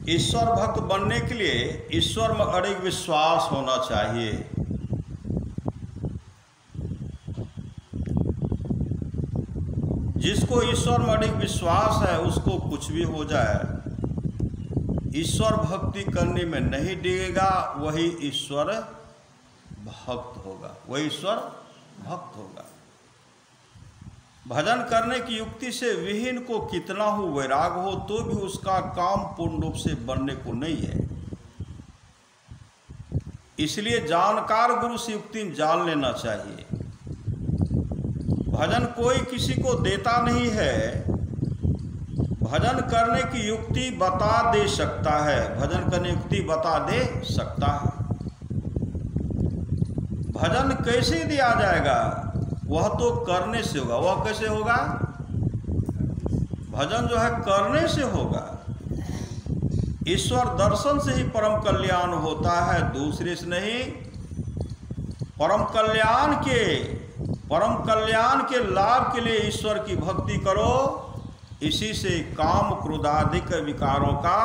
ईश्वर भक्त बनने के लिए ईश्वर में अड़िग विश्वास होना चाहिए। जिसको ईश्वर में अड़िग विश्वास है उसको कुछ भी हो जाए, ईश्वर भक्ति करने में नहीं डिगेगा, वही ईश्वर भक्त होगा, वही ईश्वर भक्त होगा। भजन करने की युक्ति से विहीन को कितना हो वैराग हो तो भी उसका काम पूर्ण रूप से बनने को नहीं है। इसलिए जानकार गुरु से युक्ति जान लेना चाहिए। भजन कोई किसी को देता नहीं है, भजन करने की युक्ति बता दे सकता है, भजन करने की युक्ति बता दे सकता है। भजन कैसे दिया जाएगा, वह तो करने से होगा। वह कैसे होगा? भजन जो है करने से होगा। ईश्वर दर्शन से ही परम कल्याण होता है, दूसरे से नहीं। परम कल्याण के लाभ के लिए ईश्वर की भक्ति करो, इसी से काम क्रोधादिक विकारों का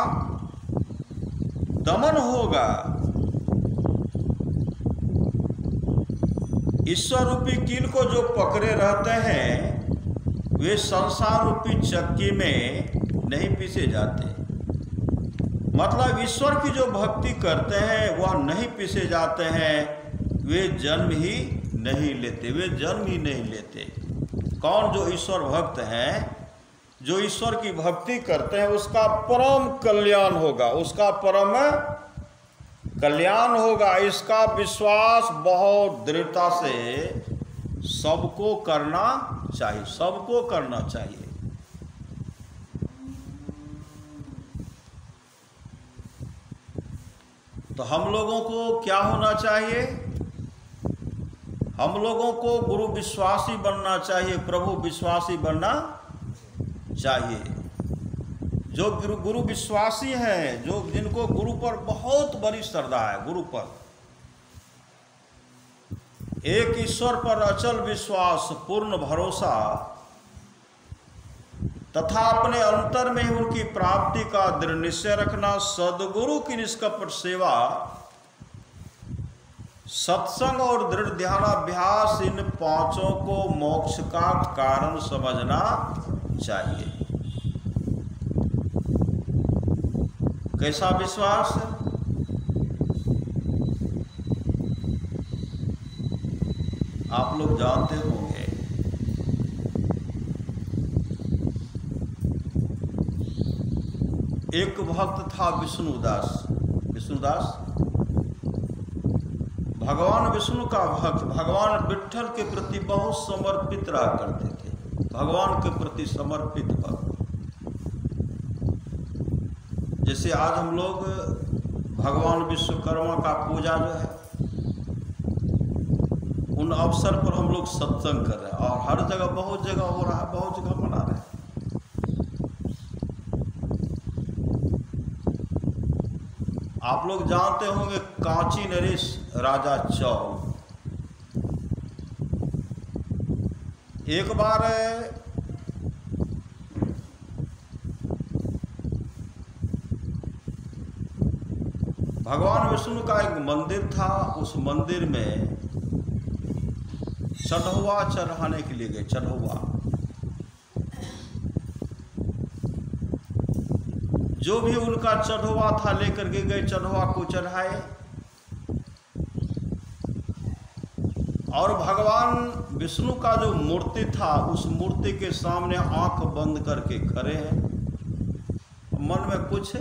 दमन होगा। ईश्वर रूपी कील को जो पकड़े रहते हैं वे संसार रूपी चक्की में नहीं पीसे जाते। मतलब ईश्वर की जो भक्ति करते हैं वह नहीं पीसे जाते हैं, वे जन्म ही नहीं लेते, वे जन्म ही नहीं लेते। कौन? जो ईश्वर भक्त हैं, जो ईश्वर की भक्ति करते हैं उसका परम कल्याण होगा, उसका परम कल्याण होगा। इसका विश्वास बहुत दृढ़ता से सबको करना चाहिए, सबको करना चाहिए। तो हम लोगों को क्या होना चाहिए? हम लोगों को गुरु विश्वासी बनना चाहिए, प्रभु विश्वासी बनना चाहिए। जो गुरु विश्वासी हैं, जो जिनको गुरु पर बहुत बड़ी श्रद्धा है, गुरु पर एक ईश्वर पर अचल विश्वास, पूर्ण भरोसा तथा अपने अंतर में ही उनकी प्राप्ति का दृढ़ निश्चय रखना, सद्गुरु की निष्कपट सेवा, सत्संग और दृढ़ ध्यानाभ्यास, इन पांचों को मोक्ष का कारण समझना चाहिए। कैसा विश्वास? आप लोग जानते होंगे, एक भक्त था विष्णुदास। विष्णुदास भगवान विष्णु का भक्त, भगवान विट्ठल के प्रति बहुत समर्पित रहा करते थे, भगवान के प्रति समर्पित भक्त। जैसे आज हम लोग भगवान विश्वकर्मा का पूजा जो है, उन अवसर पर हम लोग सत्संग कर रहे हैं और हर जगह, बहुत जगह हो रहा है, बहुत जगह मना रहे हैं। आप लोग जानते होंगे कांची नरेश राजा चौल, एक बार भगवान विष्णु का एक मंदिर था, उस मंदिर में चढ़ौआ चढ़ाने के लिए गए। चढ़ौआ, जो भी उनका चढ़ौआ था लेकर के गए, चढ़ौआ को चढ़ाए और भगवान विष्णु का जो मूर्ति था उस मूर्ति के सामने आंख बंद करके खड़े हैं। मन में कुछ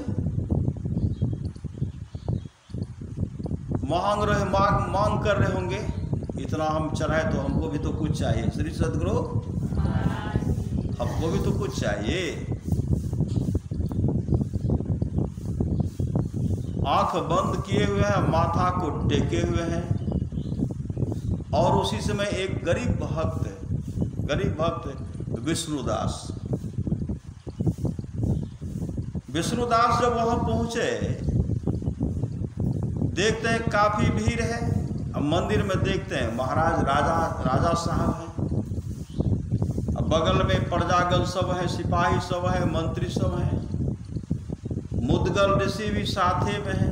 मांग कर रहे होंगे, इतना हम चढ़ाए तो हमको भी तो कुछ चाहिए। श्री सद्गुरु, हमको भी तो कुछ चाहिए। आंख बंद किए हुए हैं, माथा को टेके हुए हैं और उसी समय एक गरीब भक्त विष्णुदास जब वहां पहुंचे, देखते हैं काफी भीड़ है। अब मंदिर में देखते हैं महाराज राजा साहब हैं, अब बगल में प्रजागण सब है, सिपाही सब है, मंत्री सब है। मुद्गल ऋषि भी साथे में है।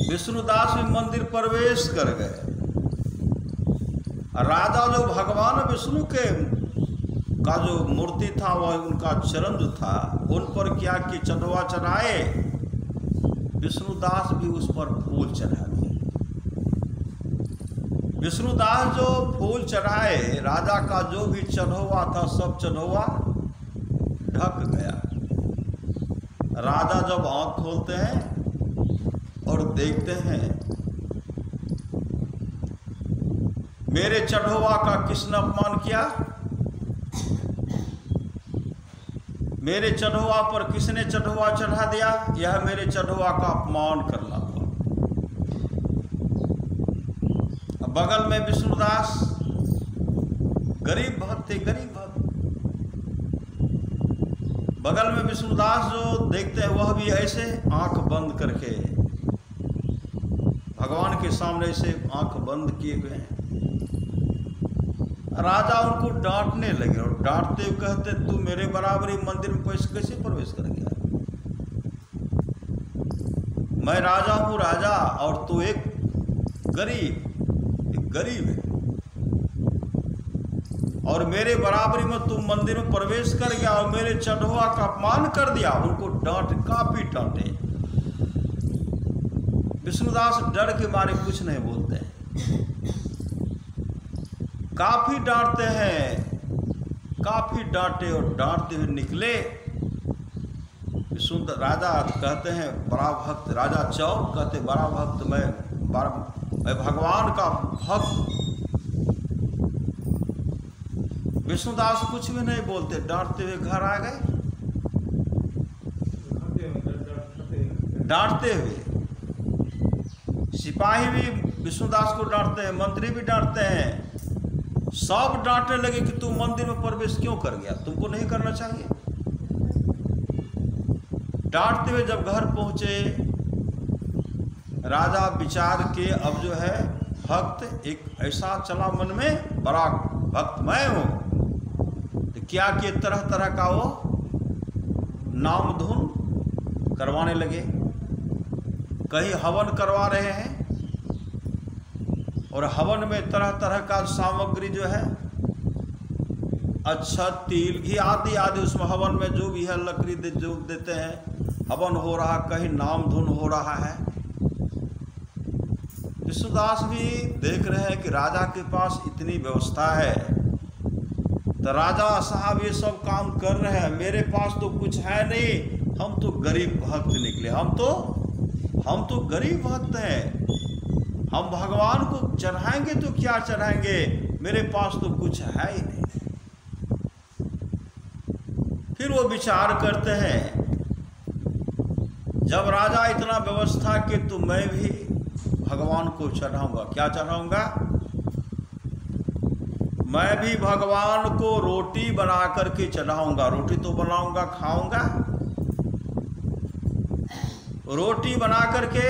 विष्णुदास भी मंदिर प्रवेश कर गए। राजा जो भगवान विष्णु के का जो मूर्ति था, वह उनका चरण जो था, उन पर क्या कि चढ़वा चढ़ाए। विष्णुदास भी उस पर फूल चढ़ा दिए। विष्णुदास जो फूल चढ़ाए, राजा का जो भी चढ़वा था सब चढ़वा ढक गया। राजा जब आंख खोलते हैं और देखते हैं मेरे चढ़वा का किसने अपमान किया, मेरे चढ़वा पर किसने चढ़वा चढ़ा दिया, यह मेरे चढ़वा का अपमान करना था। अब बगल में विष्णुदास गरीब भक्त थे, गरीब भक्त। बगल में विष्णुदास जो देखते हैं वह भी ऐसे आंख बंद करके भगवान के सामने से आंख बंद किए हुए हैं। राजा उनको डांटने लगे और डांटते हुए कहते, तू मेरे बराबरी मंदिर में कैसे प्रवेश कर गया? मैं राजा हूं राजा, और तू एक गरीब है, और मेरे बराबरी में तू मंदिर में प्रवेश कर गया और मेरे चढ़वा का अपमान कर दिया। उनको काफी डांटे। विष्णुदास डर के मारे कुछ नहीं बोलते हैं। काफी डांटते हैं, काफी डांटे और डांटते हुए निकले। सुंदर राजा कहते हैं बड़ा भक्त, राजा चौक कहते बड़ा भक्त, मैं भगवान का भक्त। विष्णुदास कुछ भी नहीं बोलते, डांटते हुए घर आ गए, डांटते हुए। सिपाही भी विष्णुदास को डांटते हैं, मंत्री भी डांटते हैं, सब डांटने लगे कि तू मंदिर में प्रवेश क्यों कर गया, तुमको नहीं करना चाहिए। डांटते हुए जब घर पहुंचे, राजा विचार के अब जो है भक्त एक ऐसा चला मन में, बड़ा भक्त मैं हूं, तो क्या कि तरह तरह का वो नाम धुन करवाने लगे। कहीं हवन करवा रहे हैं और हवन में तरह तरह का सामग्री जो है, अच्छा तिल घी आदि आदि, उसमें हवन में जो भी है लकड़ी जो देते हैं, हवन हो रहा, कहीं नाम धुन हो रहा है। विष्णुदास भी देख रहे हैं कि राजा के पास इतनी व्यवस्था है, तो राजा साहब ये सब काम कर रहे हैं, मेरे पास तो कुछ है नहीं, हम तो गरीब भक्त निकले, हम तो गरीब भक्त हैं, हम भगवान को चढ़ाएंगे तो क्या चढ़ाएंगे, मेरे पास तो कुछ है ही नहीं। फिर वो विचार करते हैं, जब राजा इतना व्यवस्था के, तो मैं भी भगवान को चढ़ाऊंगा। क्या चढ़ाऊंगा? मैं भी भगवान को रोटी बना करके चढ़ाऊंगा। रोटी तो बनाऊंगा, खाऊंगा, रोटी बना करके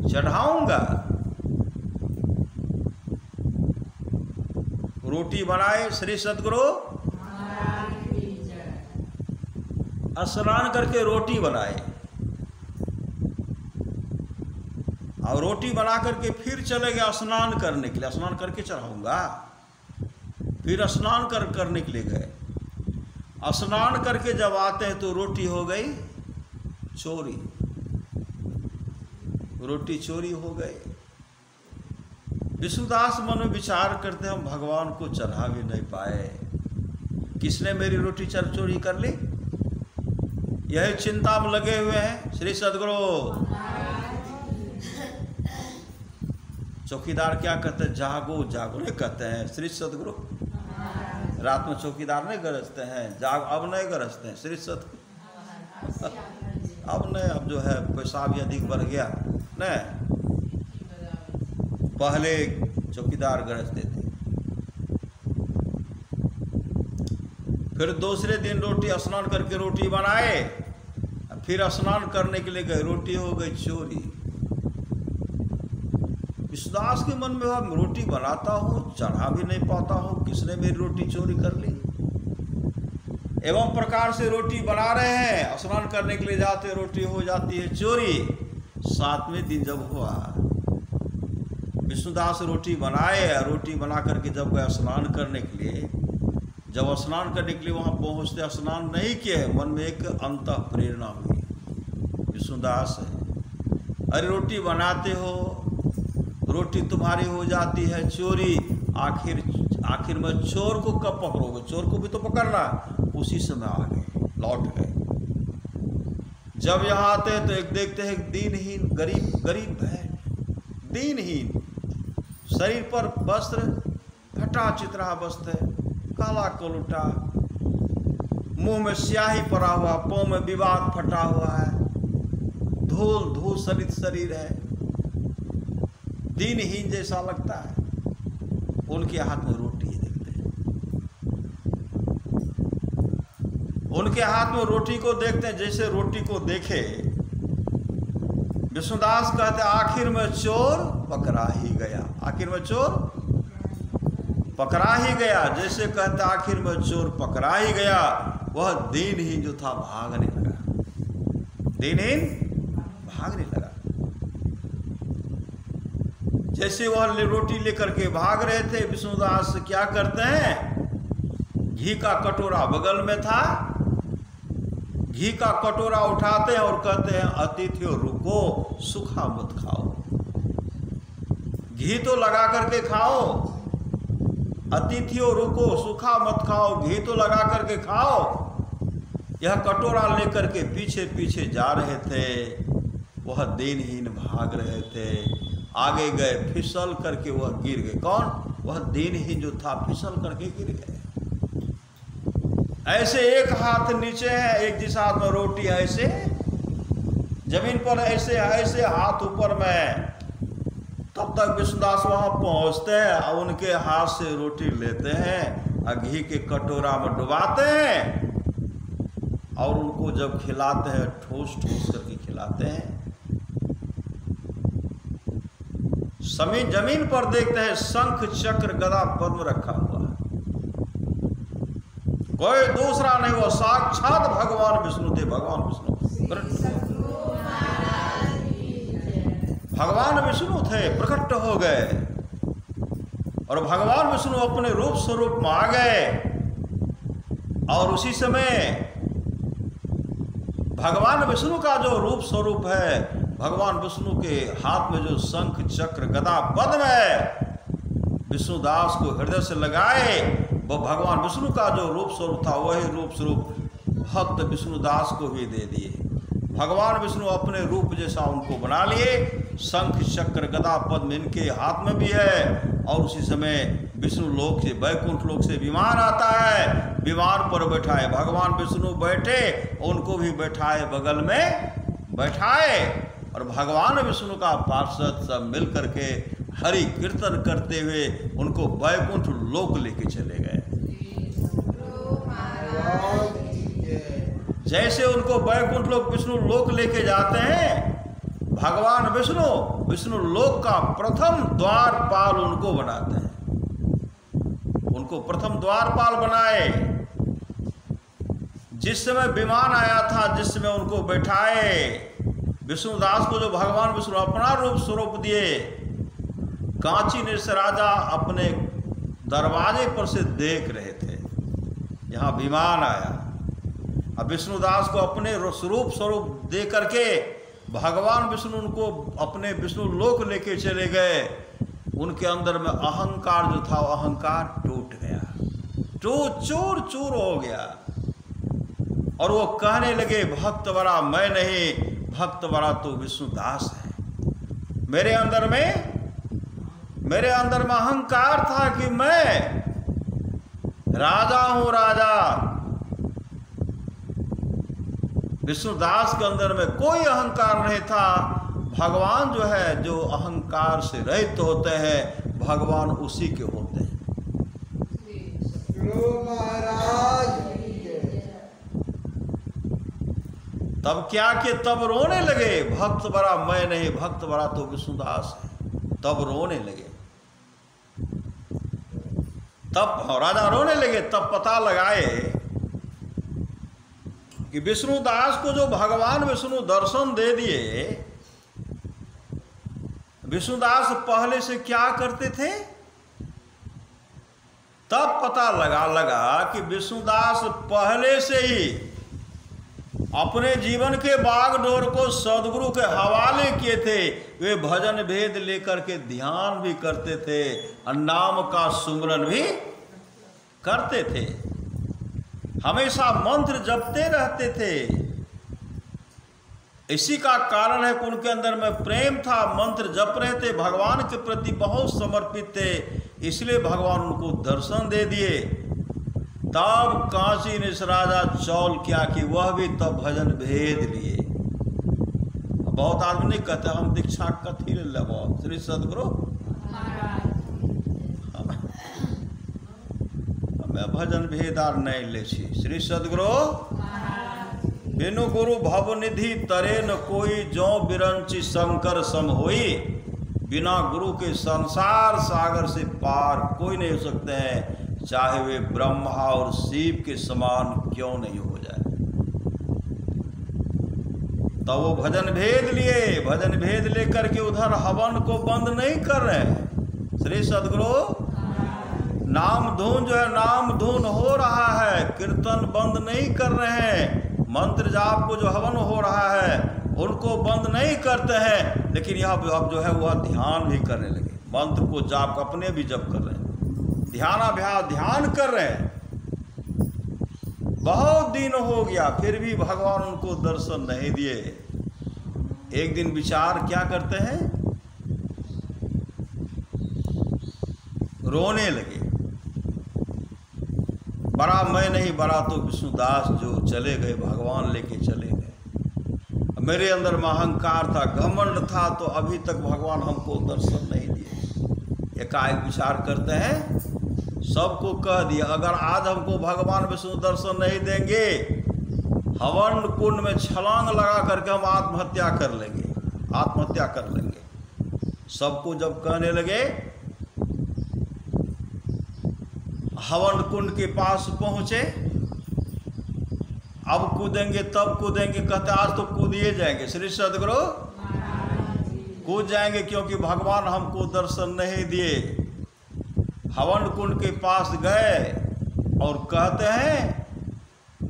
चढ़ाऊंगा। रोटी बनाए, श्री सद्गुरु स्नान करके रोटी बनाए, और रोटी बना करके फिर चले गए स्नान करने के लिए। स्नान करके चढ़ाऊंगा, फिर स्नान करने के लिए गए। स्नान करके जब आते हैं तो रोटी हो गई चोरी, रोटी चोरी हो गई। विष्णुदास मन में विचार करते, हम भगवान को चढ़ा भी नहीं पाए, किसने मेरी रोटी चोरी कर ली? यही चिंता में लगे हुए हैं। श्री सद्गुरु चौकीदार क्या कहते हैं? जागो जागो नहीं कहते हैं। श्री सद्गुरु रात में चौकीदार नहीं गरजते हैं, जाग अब नहीं गरजते हैं। श्री सद्गुरु अब नहीं, अब जो है पैसा भी अधिक बढ़ गया नहीं, पहले चौकीदार गरजते थे। फिर दूसरे दिन रोटी स्नान करके रोटी बनाए, फिर स्नान करने के लिए गए, रोटी हो गई चोरी। विष्णुदास के मन में मैं रोटी बनाता हूँ, चढ़ा भी नहीं पाता हूँ, किसने मेरी रोटी चोरी कर ली? एवं प्रकार से रोटी बना रहे हैं, स्नान करने के लिए जाते, रोटी हो जाती है चोरी। 7वें दिन जब हुआ, विष्णुदास रोटी बनाए, रोटी बना करके जब गए स्नान करने के लिए, जब स्नान करने के लिए वहाँ पहुँचते, स्नान नहीं किए, मन में एक अंतः प्रेरणा हुई, विष्णुदास है, अरे रोटी बनाते हो, रोटी तुम्हारी हो जाती है चोरी, आखिर में चोर को कब पकड़ोगे? चोर को भी तो पकड़ना। उसी समय आ गए, लौट गए। जब यहाँ आते हैं तो एक देखते हैं दीनहीन गरीब है, दीनहीन, शरीर पर वस्त्र फटा चितरा वस्त्र है, काला कोलूटा, मुंह में स्याही पड़ा हुआ, पाँव में विवाद फटा हुआ है, धूल सलित शरीर है, दीनहीन जैसा लगता है। उनके हाथ में रोटी है, देखते हैं, उनके हाथ में रोटी को देखते हैं। जैसे रोटी को देखे, विष्णुदास कहते आखिर में चोर पकड़ा ही गया, आखिर में चोर पकड़ा ही गया। जैसे कहते आखिर में चोर पकड़ा ही गया, वह दीनहीन जो था भागने लगा, दीनहीन भागने लगा। जैसे वह रोटी लेकर के भाग रहे थे, विष्णुदास क्या करते हैं, घी का कटोरा बगल में था, घी का कटोरा उठाते हैं और कहते हैं अतिथियों रुको, सूखा मत खाओ, घी तो लगा करके खाओ, अतिथियों रुको, सूखा मत खाओ, घी तो लगा करके खाओ। यह कटोरा लेकर के पीछे पीछे जा रहे थे, वह दीनहीन भाग रहे थे, आगे गए, फिसल करके वह गिर गए। कौन? वह दीनहीन जो था, फिसल करके गिर गए। ऐसे एक हाथ नीचे है, एक जिस हाथ में रोटी है, ऐसे जमीन पर, ऐसे हाथ ऊपर में। तब तक विष्णुदास वहां पहुंचते हैं और उनके हाथ से रोटी लेते हैं और घी के कटोरा में डुबाते हैं और उनको जब खिलाते हैं, ठोस ठोस करके खिलाते हैं। जमीन पर देखते हैं शंख चक्र गदा पद्म रखा हुआ है, कोई दूसरा नहीं, वो साक्षात भगवान विष्णु थे। भगवान विष्णु थे, प्रकट हो गए और भगवान विष्णु अपने रूप स्वरूप में आ गए। और उसी समय भगवान विष्णु का जो रूप स्वरूप है, भगवान विष्णु के हाथ में जो शंख चक्र गदा पद्म है, विष्णुदास को हृदय से लगाए। वो भगवान विष्णु का जो रूप स्वरूप था, वही रूप स्वरूप भक्त विष्णुदास को भी दे दिए। भगवान विष्णु अपने रूप जैसा उनको बना लिए। शंख चक्र गदा पद्म इनके हाथ में भी है। और उसी समय विष्णु लोक से, वैकुंठ लोक से विमान आता है, विमान पर बैठाए भगवान विष्णु बैठे, उनको भी बैठाए, बगल में बैठाए। और भगवान विष्णु का पार्षद सब मिल करके हरि कीर्तन करते हुए उनको वैकुंठ लोक लेके चले गए। जैसे उनको वैकुंठ लोक, विष्णु लोक लेके जाते हैं, भगवान विष्णु लोक का प्रथम द्वारपाल उनको बनाते हैं। उनको प्रथम द्वारपाल बनाए। जिस समय विमान आया था, जिस समय उनको बैठाए, विष्णुदास को जो भगवान विष्णु अपना रूप स्वरूप दिए, कांची नृत्य राजा अपने दरवाजे पर से देख रहे थे, यहाँ विमान आया। अब विष्णुदास को अपने स्वरूप दे करके भगवान विष्णु उनको अपने विष्णु लोक लेके चले गए। उनके अंदर में अहंकार जो था, वो अहंकार टूट गया, चूर चूर हो गया। और वो कहने लगे, भक्त बड़ा मैं नहीं, भक्त बड़ा तो विष्णुदास है। मेरे अंदर में अहंकार था कि मैं राजा हूं, राजा। विष्णुदास के अंदर में कोई अहंकार नहीं था। भगवान जो है, जो अहंकार से रहित होते हैं, भगवान उसी के होते हैं। तब क्या कि तब रोने लगे, भक्त बड़ा मैं नहीं, भक्त बड़ा तो विष्णुदास है। तब रोने लगे, तब राजा रोने लगे। तब पता लगाए कि विष्णुदास को जो भगवान विष्णु दर्शन दे दिए, विष्णुदास पहले से क्या करते थे? तब पता लगा कि विष्णुदास पहले से ही अपने जीवन के बागडोर को सदगुरु के हवाले किए थे। वे भजन भेद लेकर के ध्यान भी करते थे और नाम का सुमरन भी करते थे, हमेशा मंत्र जपते रहते थे। इसी का कारण है कि उनके अंदर में प्रेम था, मंत्र जप रहे थे, भगवान के प्रति बहुत समर्पित थे, इसलिए भगवान उनको दर्शन दे दिए। तब काशी निसराजा चौल क्या कि वह भी तब भजन भेद लिए। बहुत आदमी नहीं कहते हम दीक्षा कथी ले लेबो, श्री सदगुरु हमें भजन भेद आर नहीं ले छी। श्री सदगुरु बिनु गुरु भवनिधि तरे न कोई, जो बिरंची शंकर सम होई। बिना गुरु के संसार सागर से पार कोई नहीं हो सकते हैं, चाहे वे ब्रह्मा और शिव के समान क्यों नहीं हो जाए। तो वो भजन भेद लिए, भजन भेद लेकर के उधर हवन को बंद नहीं कर रहे हैं। श्री सदगुरु नाम धुन जो है, नाम धुन हो रहा है, कीर्तन बंद नहीं कर रहे हैं, मंत्र जाप को जो हवन हो रहा है उनको बंद नहीं करते हैं, लेकिन यह अब जो है वह ध्यान भी करने लगे, मंत्र को जाप अपने भी जप कर रहे हैं, ध्यानाभ्यास ध्यान कर रहे हैं। बहुत दिन हो गया फिर भी भगवान उनको दर्शन नहीं दिए। एक दिन विचार क्या करते हैं, रोने लगे। बड़ा मैं नहीं, बड़ा तो विष्णुदास जो चले गए, भगवान लेके चले गए। मेरे अंदर में अहंकार था, घमंड था, तो अभी तक भगवान हमको दर्शन नहीं दिए। एकाएक विचार करते हैं, सबको कह दिया अगर आज हमको भगवान विष्णु दर्शन नहीं देंगे, हवन कुंड में छलांग लगा करके हम आत्महत्या कर लेंगे, आत्महत्या कर लेंगे। सबको जब कहने लगे, हवन कुंड के पास पहुंचे, अब कूदेंगे तब कूदेंगे, कहते आज तो कूदिए जाएंगे। श्री सदगुरु कूद जाएंगे क्योंकि भगवान हमको दर्शन नहीं दिए। हवन कुंड के पास गए और कहते हैं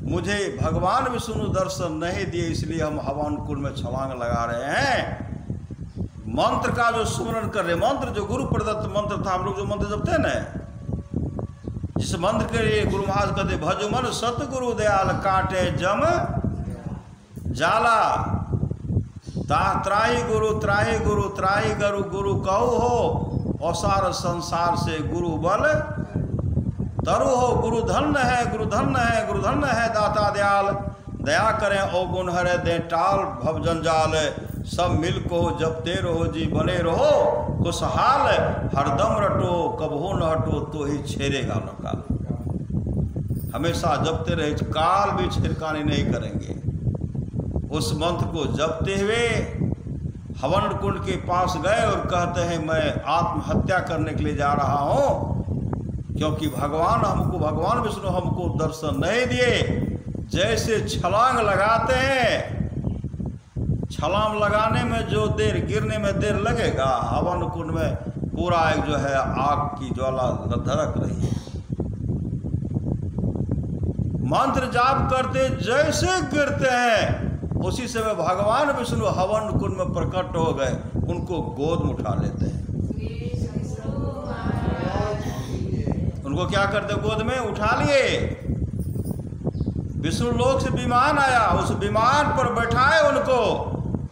मुझे भगवान विष्णु दर्शन नहीं दिए, इसलिए हम हवन कुंड में छलांग लगा रहे हैं। मंत्र का जो सुमरन कर रहे, मंत्र जो गुरु प्रदत्त मंत्र था, हम लोग जो मंत्र जपते हैं ना, जिस मंत्र के लिए गुरु महाराज कहते भजुमन सतगुरु दयाल काटे जम जाला, त्राही गुरु त्राही गुरु त्राही गुरु गुरु कहू हो, और सार संसार से गुरु बल तरु हो। गुरु धन्य है, गुरु धन्य है, गुरु धन्य है दाता दयाल, दया करें ओ गुण हरे दे टाल भव जंजाल। सब मिल को जपते रहो जी बने रहो, खुशहाल हरदम रटो कबहो न हटो, तो ही छेड़ेगा न काल। हमेशा जपते रहे, काल भी छिड़कानी नहीं करेंगे। उस मंत्र को जपते हुए हवन कुंड के पास गए और कहते हैं मैं आत्महत्या करने के लिए जा रहा हूँ, क्योंकि भगवान हमको, भगवान विष्णु हमको दर्शन नहीं दिए। जैसे छलांग लगाते हैं, छलांग लगाने में जो देर, गिरने में देर लगेगा, हवन कुंड में पूरा एक जो है आग की ज्वाला धड़क रही है। मंत्र जाप करते जैसे गिरते हैं, उसी समय भगवान विष्णु हवन कुंड में प्रकट हो गए, उनको गोद में उठा लेते हैं। उनको क्या करते, गोद में उठा लिए। विष्णु लोक से विमान आया, उस विमान पर बैठाए उनको।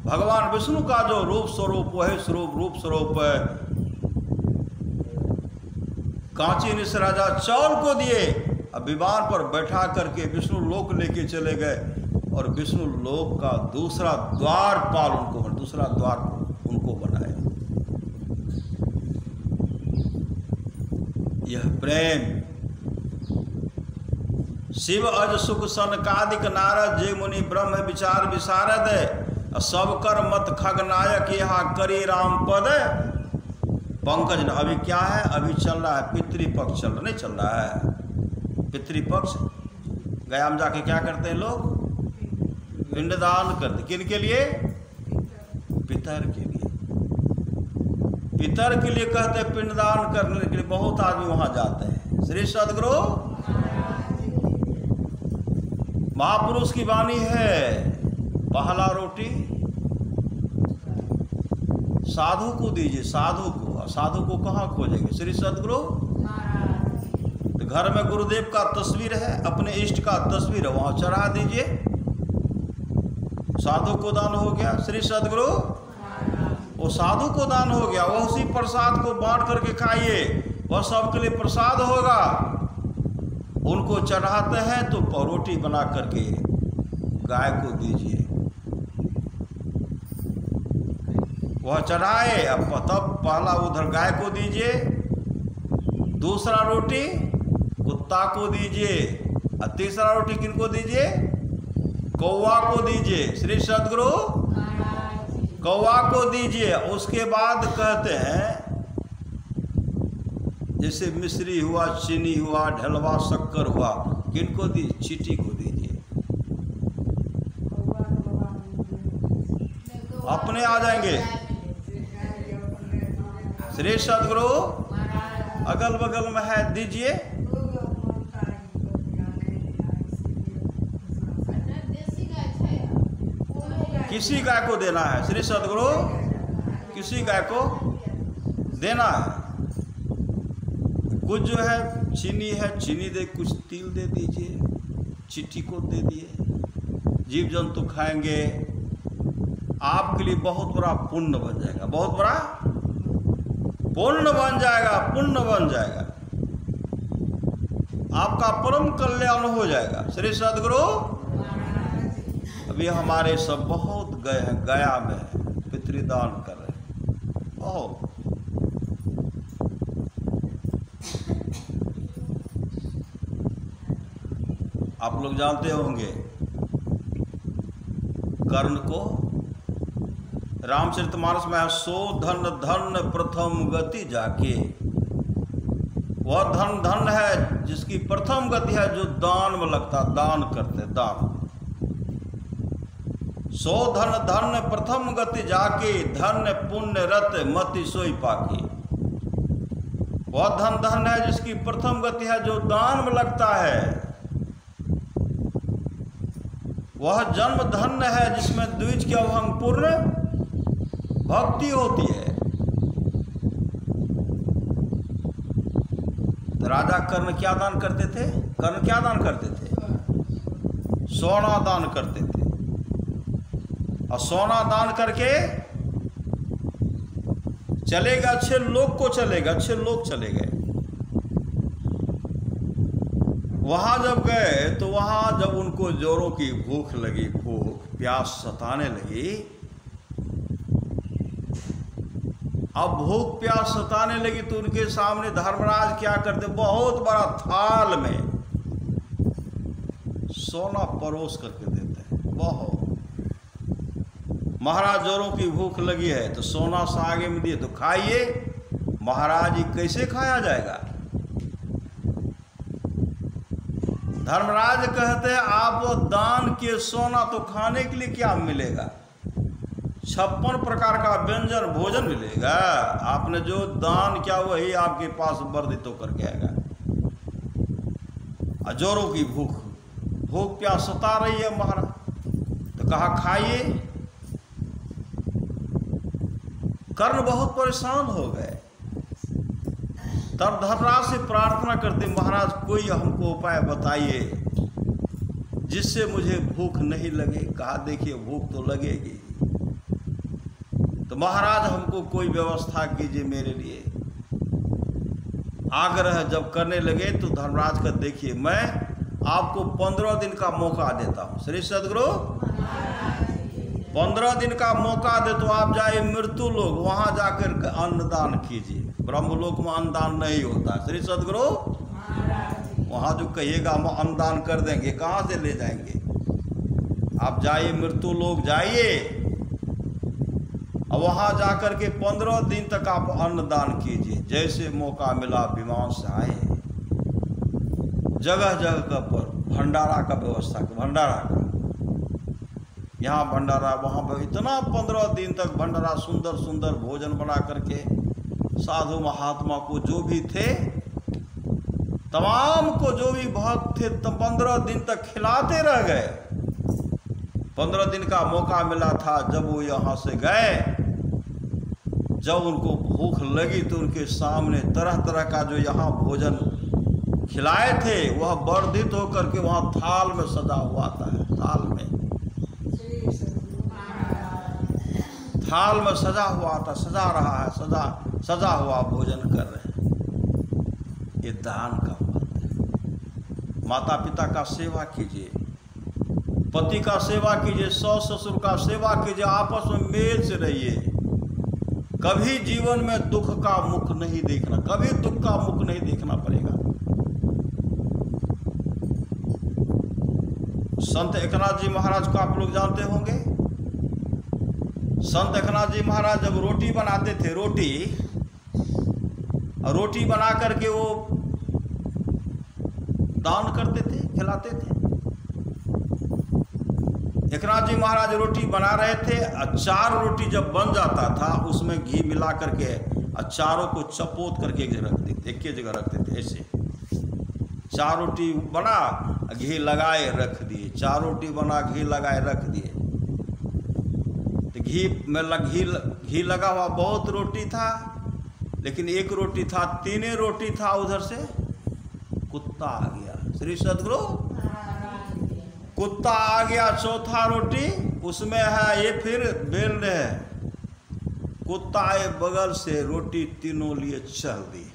भगवान विष्णु का जो रूप स्वरूप वही स्वरूप रूप स्वरूप कांची निसराजा चौल को दिए। अब विमान पर बैठा करके विष्णु लोक लेके चले गए, और विष्णु लोक का दूसरा द्वारपाल उनको, दूसरा द्वार उनको बनाया। यह प्रेम शिव अज सुख सनकादिक नारद, जे मुनि ब्रह्म विचार विशारद, सब कर मत खगनायक यहाँ करी राम पद पंकज न। अभी क्या है, अभी चल रहा है पितृपक्ष, चल रहा नहीं चल रहा है पितृपक्ष। गया में जाके क्या करते हैं लोग, पिंडदान करते। किन के लिए? पितर के लिए। पितर के लिए कहते हैं पिंडदान करने के लिए बहुत आदमी वहां जाते हैं। श्री सदगुरु महापुरुष की वाणी है, पहला रोटी साधु को दीजिए, साधु को। साधु को कहाँ खोजेंगे? श्री सदगुरु। तो घर में गुरुदेव का तस्वीर है, अपने इष्ट का तस्वीर है, वहां चढ़ा दीजिए, साधु को दान हो गया। श्री सदगुरु वो साधु को दान हो गया, वह उसी प्रसाद को बांट करके खाइए, वह सबके लिए प्रसाद होगा। उनको चढ़ाते हैं तो रोटी बना करके गाय को दीजिए, वह चढ़ाए, अब तब पहला उधर गाय को दीजिए, दूसरा रोटी कुत्ता को दीजिए, और तीसरा रोटी किनको दीजिए? कौवा को दीजिए। श्री सदगुरु कौवा को दीजिए। उसके बाद कहते हैं जैसे मिश्री हुआ, चीनी हुआ, ढलवा, शक्कर हुआ, किनको दी? चींटी को दीजिए। अपने आ जाएंगे। श्री सदगुरु अगल बगल में है, दीजिए। किसी गाय को देना है श्री सदगुरु, किसी गाय को देना है। कुछ जो है चीनी है, चीनी दे, कुछ तिल दे दीजिए, चींटी को दे दिए। जीव जंतु खाएंगे, आपके लिए बहुत बड़ा पुण्य बन जाएगा, बहुत बड़ा पुण्य बन जाएगा, पुण्य बन जाएगा, आपका परम कल्याण हो जाएगा। श्री सदगुरु अभी हमारे सब बहुत गए हैं, गया में पितृदान कर रहे हैं, बहुत। आप लोग जानते होंगे कर्ण को, रामचरितमानस में है, सो धन धन प्रथम गति जाके। वह धन धन है जिसकी प्रथम गति है, जो दान में लगता, दान करते, दान। सो धन धन प्रथम गति जाके, धन पुण्य रत मति सोई पाकी। वह धन धन है जिसकी प्रथम गति है, जो दान में लगता है। वह जन्म धन्य है जिसमें द्विज की अभंग पूर्ण भक्ति होती है। तो राजा कर्ण क्या दान करते थे? कर्ण क्या दान करते थे? सोना दान करते थे। और सोना दान करके चले गए, अच्छे लोग को चले गए, अच्छे लोग चले गए। वहां जब गए तो वहां जब उनको जोरों की भूख लगी, भूख प्यास सताने लगी, अब भूख प्यास सताने लगी तो उनके सामने धर्मराज क्या करते? बहुत बड़ा थाल में सोना परोस करके देते हैं, बहुत। महाराज जोरों की भूख लगी है तो सोना सा आगे में दिए तो खाइए। महाराज जी कैसे खाया जाएगा? धर्मराज कहते हैं आप दान के सोना तो खाने के लिए क्या मिलेगा? 56 प्रकार का व्यंजन भोजन मिलेगा। आपने जो दान किया वही आपके पास वर्धित होकर के आएगा। जोरों की भूख, भूख प्यास सता रही है महाराज, तो कहा खाइए। कर्ण बहुत परेशान हो गए। तब धर्मराज से प्रार्थना करते, महाराज कोई हमको उपाय बताइए जिससे मुझे भूख नहीं लगे। कहा देखिए भूख तो लगेगी, तो महाराज हमको कोई व्यवस्था कीजिए मेरे लिए। आग्रह जब करने लगे तो धर्मराज का देखिए मैं आपको 15 दिन का मौका देता हूँ। श्री सदगुरु 15 दिन का मौका दे तो आप जाइए मृत्यु लोग, वहां जाकर अन्नदान कीजिए। ब्रह्मलोक में अन्नदान नहीं होता। श्री सदगुरु वहां जो कहिएगा हम अन्नदान कर देंगे, कहाँ से ले जाएंगे? आप जाइए मृत्यु लोग जाइए, और वहां जाकर के 15 दिन तक आप अन्नदान कीजिए। जैसे मौका मिला विमान से आए, जगह जगह पर भंडारा का व्यवस्था, भंडारा का यहाँ भंडारा, वहाँ पर इतना 15 दिन तक भंडारा, सुंदर सुंदर भोजन बना करके साधु महात्मा को जो भी थे, तमाम को जो भी भक्त थे, तो 15 दिन तक खिलाते रह गए। 15 दिन का मौका मिला था, जब वो यहाँ से गए, जब उनको भूख लगी तो उनके सामने तरह तरह का जो यहाँ भोजन खिलाए थे वह वर्धित होकर के वहाँ थाल में सजा हुआ था। थाल में सजा हुआ था, सजा रहा है, सजा हुआ भोजन कर रहे हैं। ये दान का महत्व है। माता पिता का सेवा कीजिए, पति का सेवा कीजिए, सास ससुर का सेवा कीजिए, आपस में मेल से रहिए। कभी जीवन में दुख का मुख नहीं देखना, कभी दुख का मुख नहीं देखना पड़ेगा। संत एकनाथ जी महाराज को आप लोग जानते होंगे। संत एकनाथ जी महाराज जब रोटी बनाते थे, रोटी बना करके वो दान करते थे, खिलाते थे। एकनाथ जी महाराज रोटी बना रहे थे, 4 रोटी जब बन जाता था उसमें घी मिला करके चारों को चपोत करके एक जगह रखते थे। ऐसे 4 रोटी बना, घी लगाए रख दिए, 4 रोटी बना, घी लगाए रख दिए। तो घी लगा हुआ बहुत रोटी था, लेकिन एक रोटी था, 3 रोटी था, उधर से कुत्ता आ गया। श्री सद्गुरु, कुत्ता आ गया, 4था रोटी उसमें है, ये फिर बेल रहे, कुत्ता आए बगल से रोटी तीनों लिए चल दिए।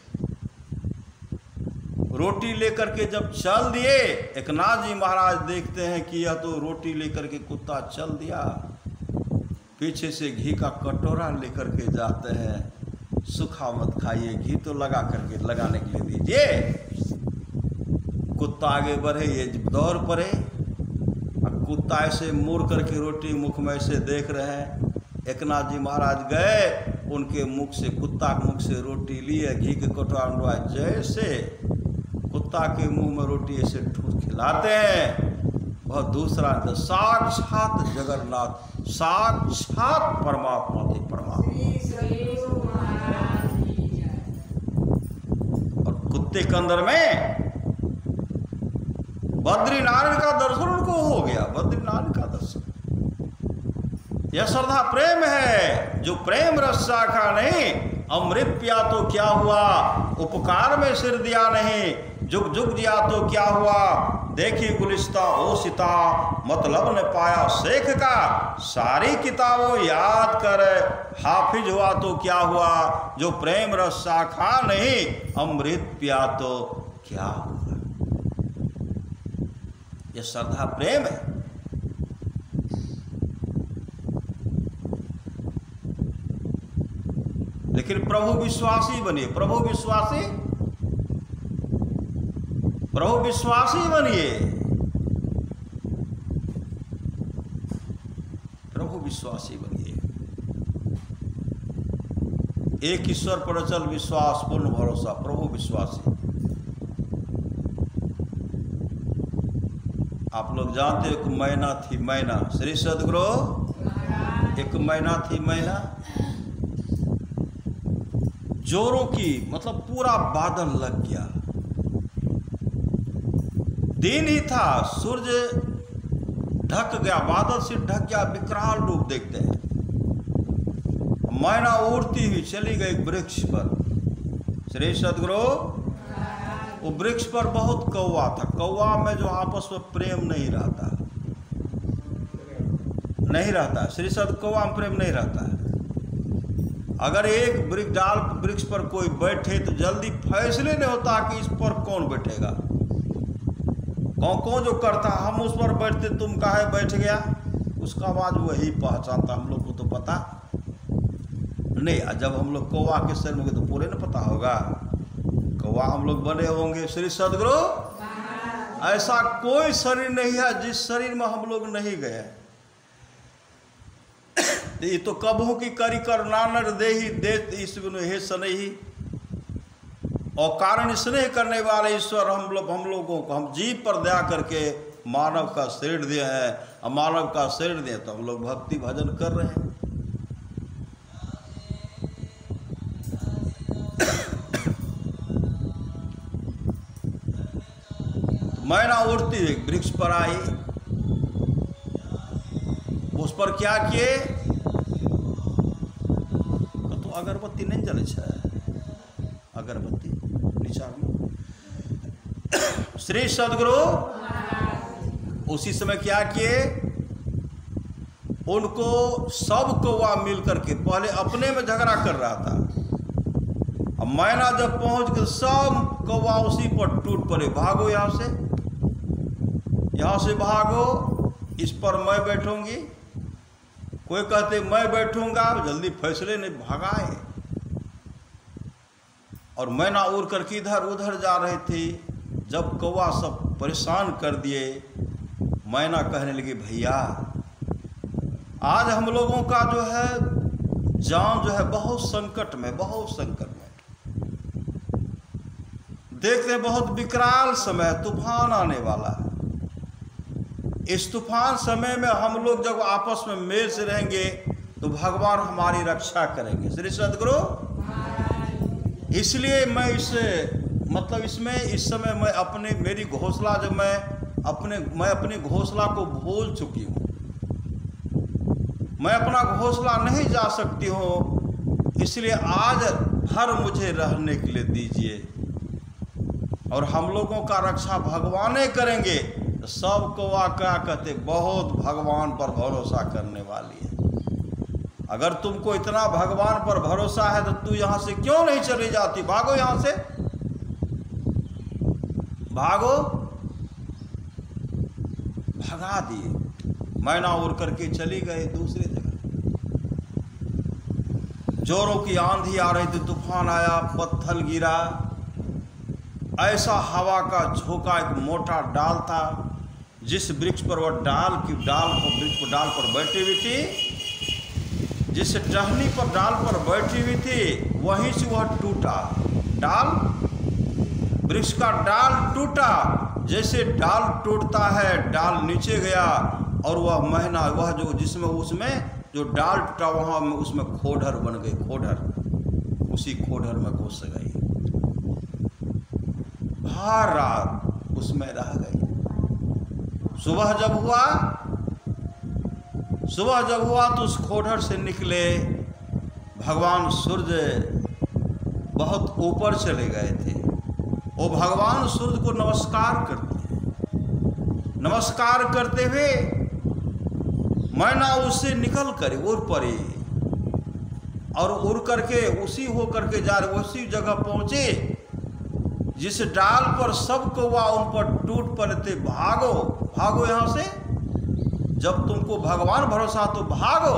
रोटी लेकर के जब चल दिए, एकनाथ जी महाराज देखते हैं कि यह तो रोटी लेकर के कुत्ता चल दिया। पीछे से घी का कटोरा लेकर के जाते हैं, सूखा मत खाइए, घी तो लगाने के लिए दीजिए। कुत्ता आगे बढ़े, ये दौड़ पड़े, कुत्ता ऐसे मुड़ करके रोटी मुख में से देख रहे हैं। एकनाथ जी महाराज गए, उनके मुख से, कुत्ता के मुख से रोटी लिए, घी के कटोरा जैसे कुत्ता के मुंह में रोटी ऐसे ठूस खिलाते हैं। वह दूसरा तो साक्षात जगन्नाथ, साक्षात परमात्मा थे, परमात्मा। और कुत्ते के अंदर में बद्रीनारायण का दर्शन उनको हो गया, बद्रीनारायण का दर्शन। यह श्रद्धा प्रेम है, जो प्रेम रस शाखा नहीं, अमृत पिया तो क्या हुआ, उपकार में सिर दिया नहीं, जुग जुग जिया तो क्या हुआ, देखी गुलिस्ता ओ सीता, मतलब ने पाया शेख का, सारी किताबों याद कर, हाफिज हुआ तो क्या हुआ, जो प्रेम रस शाखा नहीं, अमृत पिया तो क्या हुआ। यह श्रद्धा प्रेम है। लेकिन प्रभु विश्वासी बनिए, प्रभु विश्वासी बनिए, प्रभु विश्वासी बनिए। एक ईश्वर पर अचल विश्वास, पूर्ण भरोसा, प्रभु विश्वासी। आप लोग जानते हो, एक मैना थी, मैना, श्री सद्गुरु, एक मैना थी, मैना जोरों की, मतलब पूरा बादल लग गया, दिन ही था, सूर्य ढक गया, बादल से ढक गया, विकराल रूप देखते हैं। मैना उड़ती हुई चली गई वृक्ष पर। श्री सद्गुरु, वो वृक्ष पर बहुत कौवा था, कौवा में जो आपस में प्रेम नहीं रहता, श्री सद्गुरु, कौवा में प्रेम नहीं रहता है। अगर एक वृक्ष पर कोई बैठे तो जल्दी फैसले नहीं होता कि इस पर कौन बैठेगा, कौन जो करता, हम उस पर बैठते, तुम काहे बैठ गया, उसका आवाज वही पहचानता। हम लोग को तो पता नहीं, जब हम लोग कौवा के शरीर में तो पूरे न पता होगा, कौवा हम लोग बने होंगे। श्री सद्गुरु, ऐसा कोई शरीर नहीं है जिस शरीर में हम लोग नहीं गए। ये तो कबहू की करी कर नानर देही देत ईश्वर हे सनही, और कारण स्नेह करने वाले ईश्वर हम लोगों को, हम जीव पर दया करके मानव का शरीर दिए हैं, और मानव का शरीर दे, तो हम लोग भक्ति भजन कर रहे हैं। मैना उड़ती हुई वृक्ष पर आई, उस पर क्या किए, तो अगरबत्ती नहीं जले छे, अगरबत्ती निचार में। श्री सदगुरु उसी समय क्या किए, उनको सब कौवा मिल करके, पहले अपने में झगड़ा कर रहा था, अब मैना जब पहुंच के सब कौवा उसी पर टूट पड़े, भागो यहाँ से भागो, इस पर मैं बैठूंगी। कोई कहते मैं बैठूंगा, जल्दी फैसले नहीं, भगाए। और मैना उड़ करके इधर उधर जा रही थी, जब कौवा सब परेशान कर दिए, मैना कहने लगी भैया आज हम लोगों का जो है जान जो है बहुत संकट में, बहुत संकट में। देखते हैं बहुत विकराल समय, तूफान आने वाला है। इस तूफान समय में हम लोग जब आपस में मेल से रहेंगे तो भगवान हमारी रक्षा करेंगे। श्री सदगुरु, इसलिए मैं इसमें इस समय मैं अपने मेरी घोषणा जब मैं अपनी घोषणा को भूल चुकी हूँ, मैं अपना घोषणा नहीं जा सकती हूँ, इसलिए आज भर मुझे रहने के लिए दीजिए और हम लोगों का रक्षा भगवान ही करेंगे। तो सब कौवा क्या कहते, बहुत भगवान पर भरोसा करने वाली है। अगर तुमको इतना भगवान पर भरोसा है तो तू यहां से क्यों नहीं चली जाती, भागो यहां से, भागो। भगा दिए, मैना उड़ करके चली गई दूसरी जगह। जोरों की आंधी आ रही थी, तूफान आया, पत्थर गिरा, ऐसा हवा का झोंका, एक मोटा डाल था, जिस वृक्ष पर वह वृक्ष पर डाल पर बैठी हुई थी, जिस टहनी पर डाल पर बैठी हुई थी, वहीं से वह टूटा डाल, वृक्ष का डाल टूटा। जैसे डाल टूटता है, डाल नीचे गया और वह मैना, वह जो जिसमें उसमें जो डाल टूटा वहां में उसमें खोडर बन गई, खोडर, उसी खोडर में घुस गई, भर रात उसमें रह गई। सुबह जब हुआ तो उस खोडर से निकले भगवान सूर्य, बहुत ऊपर चले गए थे। वो भगवान सूर्य को नमस्कार करते हैं, नमस्कार करते हुए मैना उससे निकल कर उड़ पड़ी और उड़ करके उसी हो करके जा रहे, उसी जगह पहुंचे जिस डाल पर सब कौवा उन पर टूट पड़े थे। भागो, भागो यहां से, जब तुमको भगवान भरोसा तो भागो।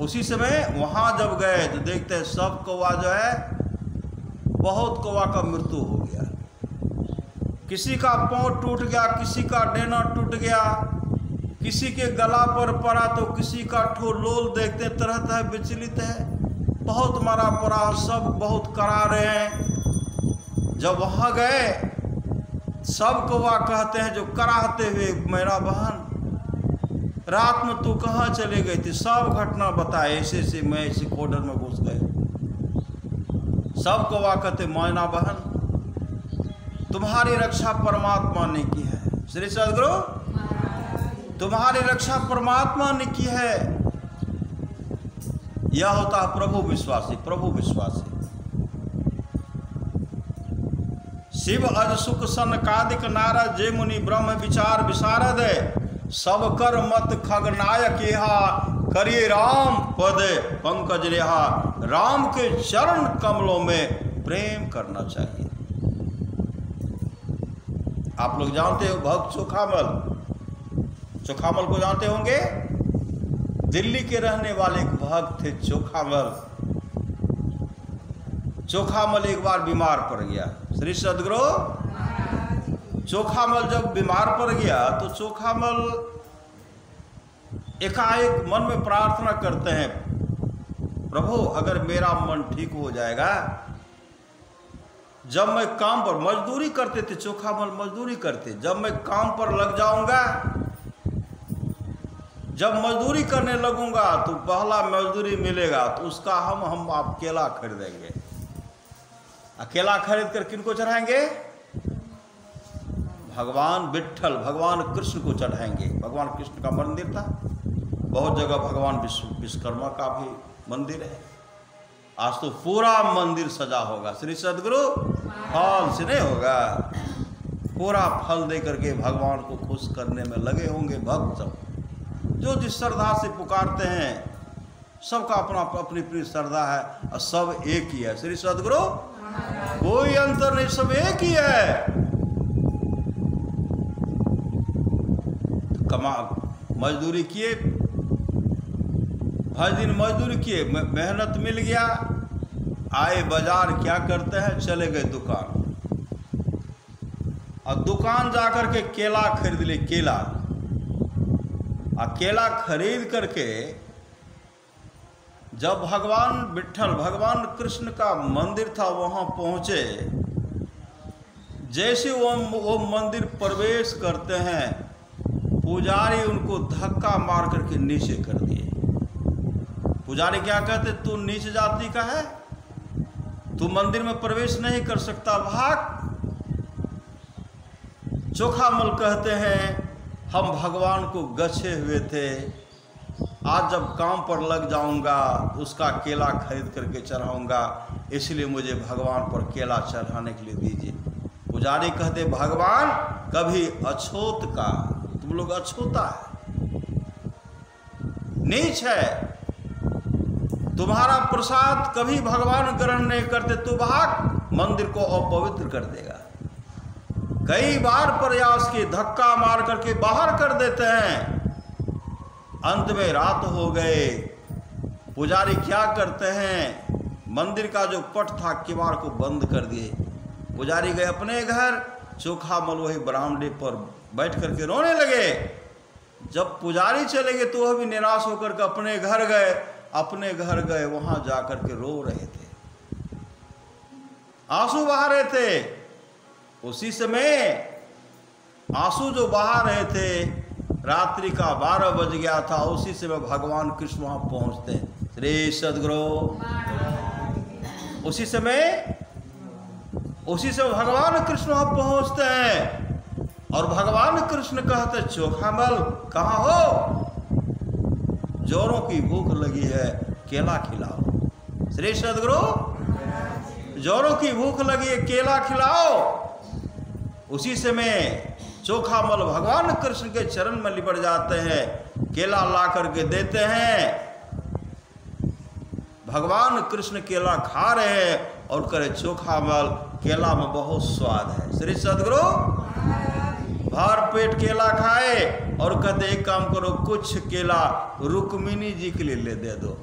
उसी समय वहां जब गए तो देखते हैं सब कौवा जो है, बहुत कौवा का मृत्यु हो गया, किसी का पांव टूट गया, किसी का डेना टूट गया, किसी के गला पर पड़ा तो किसी का ठोलोल, देखते तरह तरह विचलित है, बहुत मरा पड़ा, सब बहुत करा रहे हैं। जब वहां गए सब कौवा कहते हैं जो कराहते हुए, मेरा बहन रात में तू कहाँ चले गई थी, सब घटना बताए, ऐसे मैं ऐसे खोडर में घुस गए। सब कौवा कहते मैना बहन तुम्हारी रक्षा परमात्मा ने की है। श्री सदगुरु, तुम्हारी रक्षा परमात्मा ने की है। यह होता है प्रभु विश्वासी, प्रभु विश्वासी। शिव अज सुख सनकादिक नारद, जे मुनि ब्रह्म विचार विशारद, सब कर मत खगनायक यहा, करिए राम पद पंकज रेहा। राम के चरण कमलों में प्रेम करना चाहिए। आप लोग जानते हो भक्त चोखामल, चोखामल को जानते होंगे, दिल्ली के रहने वाले एक भक्त थे चोखामल। चोखामल एक बार बीमार पड़ गया। श्री सदगुरु, चोखामल जब बीमार पड़ गया तो चोखामल एकाएक मन में प्रार्थना करते हैं, प्रभु अगर मेरा मन ठीक हो जाएगा, जब मैं काम पर मजदूरी करते थे, चोखामल मजदूरी करते, जब मैं काम पर लग जाऊंगा, जब मजदूरी करने लगूंगा तो पहला मजदूरी मिलेगा तो उसका हम आप केला खरीदेंगे। केला खरीद कर किनको चढ़ाएंगे? भगवान विट्ठल, भगवान कृष्ण को चढ़ाएंगे। भगवान कृष्ण का मंदिर था, बहुत जगह भगवान विश्वकर्मा का भी मंदिर है। आज तो पूरा मंदिर सजा होगा, श्री सद्गुरु फल से नहीं होगा, पूरा फल दे करके भगवान को खुश करने में लगे होंगे भक्त सब। जो जिस श्रद्धा से पुकारते हैं, सबका अपना अपनी अपनी श्रद्धा है और सब एक ही है। श्री सद्गुरु कोई अंतर नहीं, सब एक ही है। मजदूरी किए, 5 दिन मजदूरी किए, मेहनत मिल गया, आए बाजार, क्या करते हैं, चले गए दुकान, और दुकान जाकर के केला खरीद ले। केला केला खरीद करके जब भगवान विट्ठल, भगवान कृष्ण का मंदिर था, वहां पहुंचे। जैसे वो मंदिर प्रवेश करते हैं, पुजारी उनको धक्का मार करके नीचे कर दिए। पुजारी क्या कहते, तू नीच जाति का है, तू मंदिर में प्रवेश नहीं कर सकता, भाग। चोखामल कहते हैं, हम भगवान को गछे हुए थे, आज जब काम पर लग जाऊंगा उसका केला खरीद करके चढ़ाऊंगा, इसलिए मुझे भगवान पर केला चढ़ाने के लिए दीजिए। पुजारी कहते, भगवान कभी अछूत का, तुम लोग अछूता है, नीच है, तुम्हारा प्रसाद कभी भगवान ग्रहण नहीं करते, तो भाग, मंदिर को अपवित्र कर देगा। कई बार प्रयास किए, धक्का मार करके बाहर कर देते हैं। अंत में रात हो गए, पुजारी क्या करते हैं, मंदिर का जो पट था किवाड़ को बंद कर दिए। पुजारी गए अपने घर, चोखामल वही बरामदे पर बैठ करके रोने लगे। जब पुजारी चले गए तो वह भी निराश होकर के अपने घर गए। अपने घर गए, वहां जाकर के रो रहे थे, आंसू बहा रहे थे। उसी समय आंसू जो बहा रहे थे, रात्रि का 12 बज गया था। उसी समय भगवान कृष्ण वहां पहुंचते हैं। श्री सद्गुरु उसी समय भगवान कृष्ण वहां पहुंचते हैं और भगवान कृष्ण कहते, चोखामल कहाँ हो, जोरों की भूख लगी है, केला खिलाओ। श्री सद्गुरु जोरों की भूख लगी है, केला खिलाओ। उसी समय चोखामल भगवान कृष्ण के चरण में लिपट जाते हैं, केला ला करके देते हैं। भगवान कृष्ण केला खा रहे हैं और करे, चोखामल केला में बहुत स्वाद है। श्री सद्गुरु भर पेट केला खाए और कहते, एक काम करो, कुछ केला रुक्मिणी जी के लिए ले दे दो,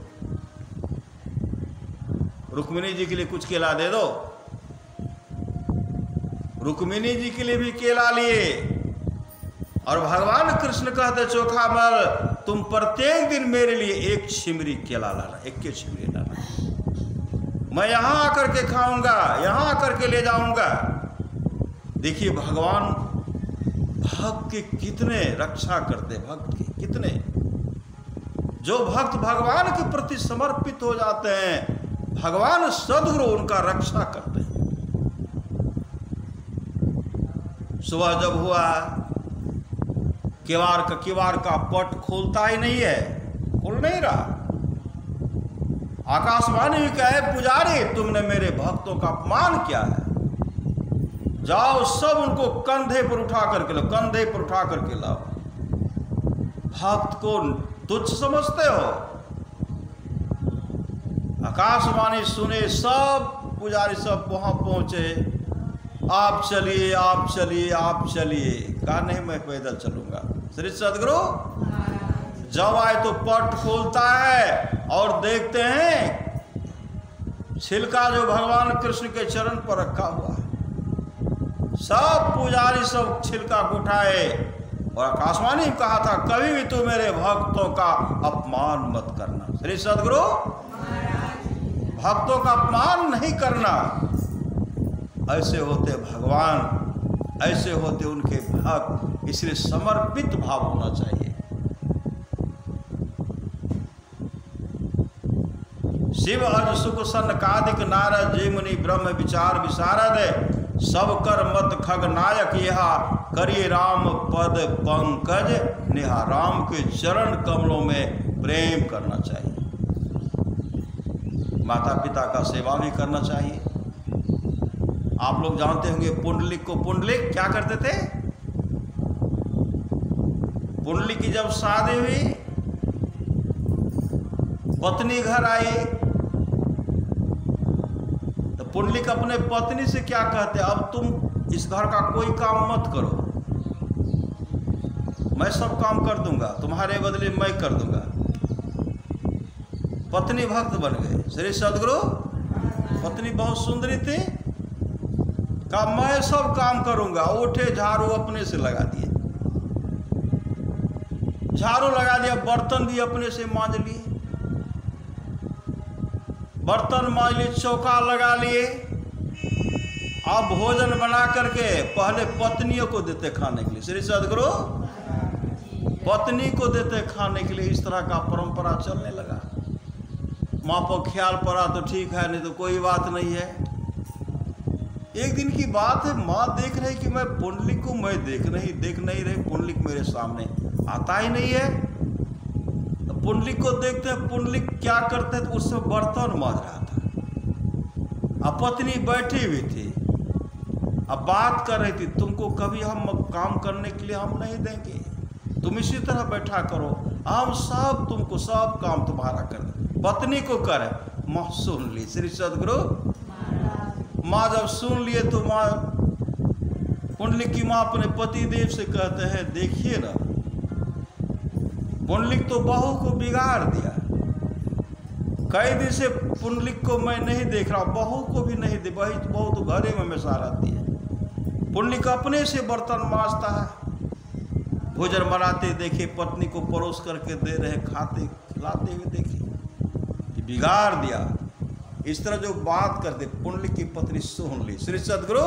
रुक्मिणी जी के लिए कुछ केला दे दो। रुक्मिणी जी के लिए भी केला लिए और भगवान कृष्ण कहते, चोखामल तुम प्रत्येक दिन मेरे लिए एक छिमरी केला लाना, एक के छिमरी लाना, मैं यहां आकर के खाऊंगा, यहां आकर के ले जाऊंगा। देखिए भगवान भक्त की कितने रक्षा करते, भक्त की कितने, जो भक्त भगवान के प्रति समर्पित हो जाते हैं, भगवान सद्गुरु उनका रक्षा करते हैं। सुबह जब हुआ, किवाड़ का पट खोलता ही नहीं है, खुल नहीं रहा। आकाशवाणी भी कहे, पुजारी तुमने मेरे भक्तों का अपमान किया है, जाओ सब उनको कंधे पर उठा करके लाओ, कंधे पर उठा करके लाओ। भक्त को तुच्छ समझते हो? आकाशवाणी सुने, सब पुजारी सब वहां पहुंचे, आप चलिए, आप चलिए, आप चलिए। कहा नहीं, मैं पैदल चलूंगा। श्री सद्गुरु जब आए तो पट खोलता है और देखते हैं छिलका जो भगवान कृष्ण के चरण पर रखा हुआ है। सब पुजारी सब छिलका को उठाए और आकाशवाणी में कहा था, कभी भी तू मेरे भक्तों का अपमान मत करना। श्री सद्गुरु भक्तों का अपमान नहीं करना। ऐसे होते भगवान, ऐसे होते उनके भक्त। इसलिए समर्पित भाव होना चाहिए। शिव अज सुख सनकादिक नारद जे मुनि ब्रह्म विचार विशारद सब कर मत खग नायक यहा करिए राम पद पंकज नेहा। राम के चरण कमलों में प्रेम करना चाहिए। माता पिता का सेवा भी करना चाहिए। आप लोग जानते होंगे पुंडलिक को, पुंडलिक क्या करते थे? पुंडलिक की जब शादी हुई, पत्नी घर आई, तो पुंडलिक अपने पत्नी से क्या कहते? अब तुम इस घर का कोई काम मत करो, मैं सब काम कर दूंगा, तुम्हारे बदले मैं कर दूंगा। पत्नी भक्त बन गए। श्री सदगुरु, पत्नी बहुत सुंदरी थी, कहा मैं सब काम करूंगा। उठे, झाड़ू अपने से लगा दिए, झाड़ू लगा दिया, बर्तन भी अपने से मांज लिए, बर्तन मांज लिए, चौका लगा लिए। अब भोजन बना करके पहले पत्नियों को देते खाने के लिए। श्री सदगुरु, पत्नी को देते खाने के लिए। इस तरह का परंपरा चलने लगा। माँ पर ख्याल पड़ा तो ठीक है, नहीं तो कोई बात नहीं है। एक दिन की बात है, माँ देख रही कि मैं पुंडलिक को मैं देख नहीं रही, पुंडलिक मेरे सामने आता ही नहीं है। तो पुंडलिक को देखते हैं, पुंडलिक क्या करते तो उससे बर्तन मांज रहा था। अब पत्नी बैठी हुई थी, अब बात कर रही थी, तुमको कभी हम काम करने के लिए हम नहीं देंगे, तुम इसी तरह बैठा करो, हम सब तुमको सब काम तुम्हारा कर दें। पत्नी को करे, माँ सुन ली। श्री सदगुरु, माँ जब सुन लिए तो माँ पुंडलिक की माँ अपने पति देव से कहते हैं, देखिए ना, पुंडलिक तो बहू को बिगाड़ दिया। कई दिन से पुंडलिक को मैं नहीं देख रहा, बहू को भी नहीं दे, बहू तो घरे में हमेशा रहती है। पुंडलिक अपने से बर्तन मांजता है, भोजन बनाते देखे, पत्नी को परोस करके दे रहे, खाते खिलाते हुए देखे, बिगाड़ दिया। इस तरह जो बात करते, पुंडलिक की पत्नी सुन ली। श्री सदगुरु,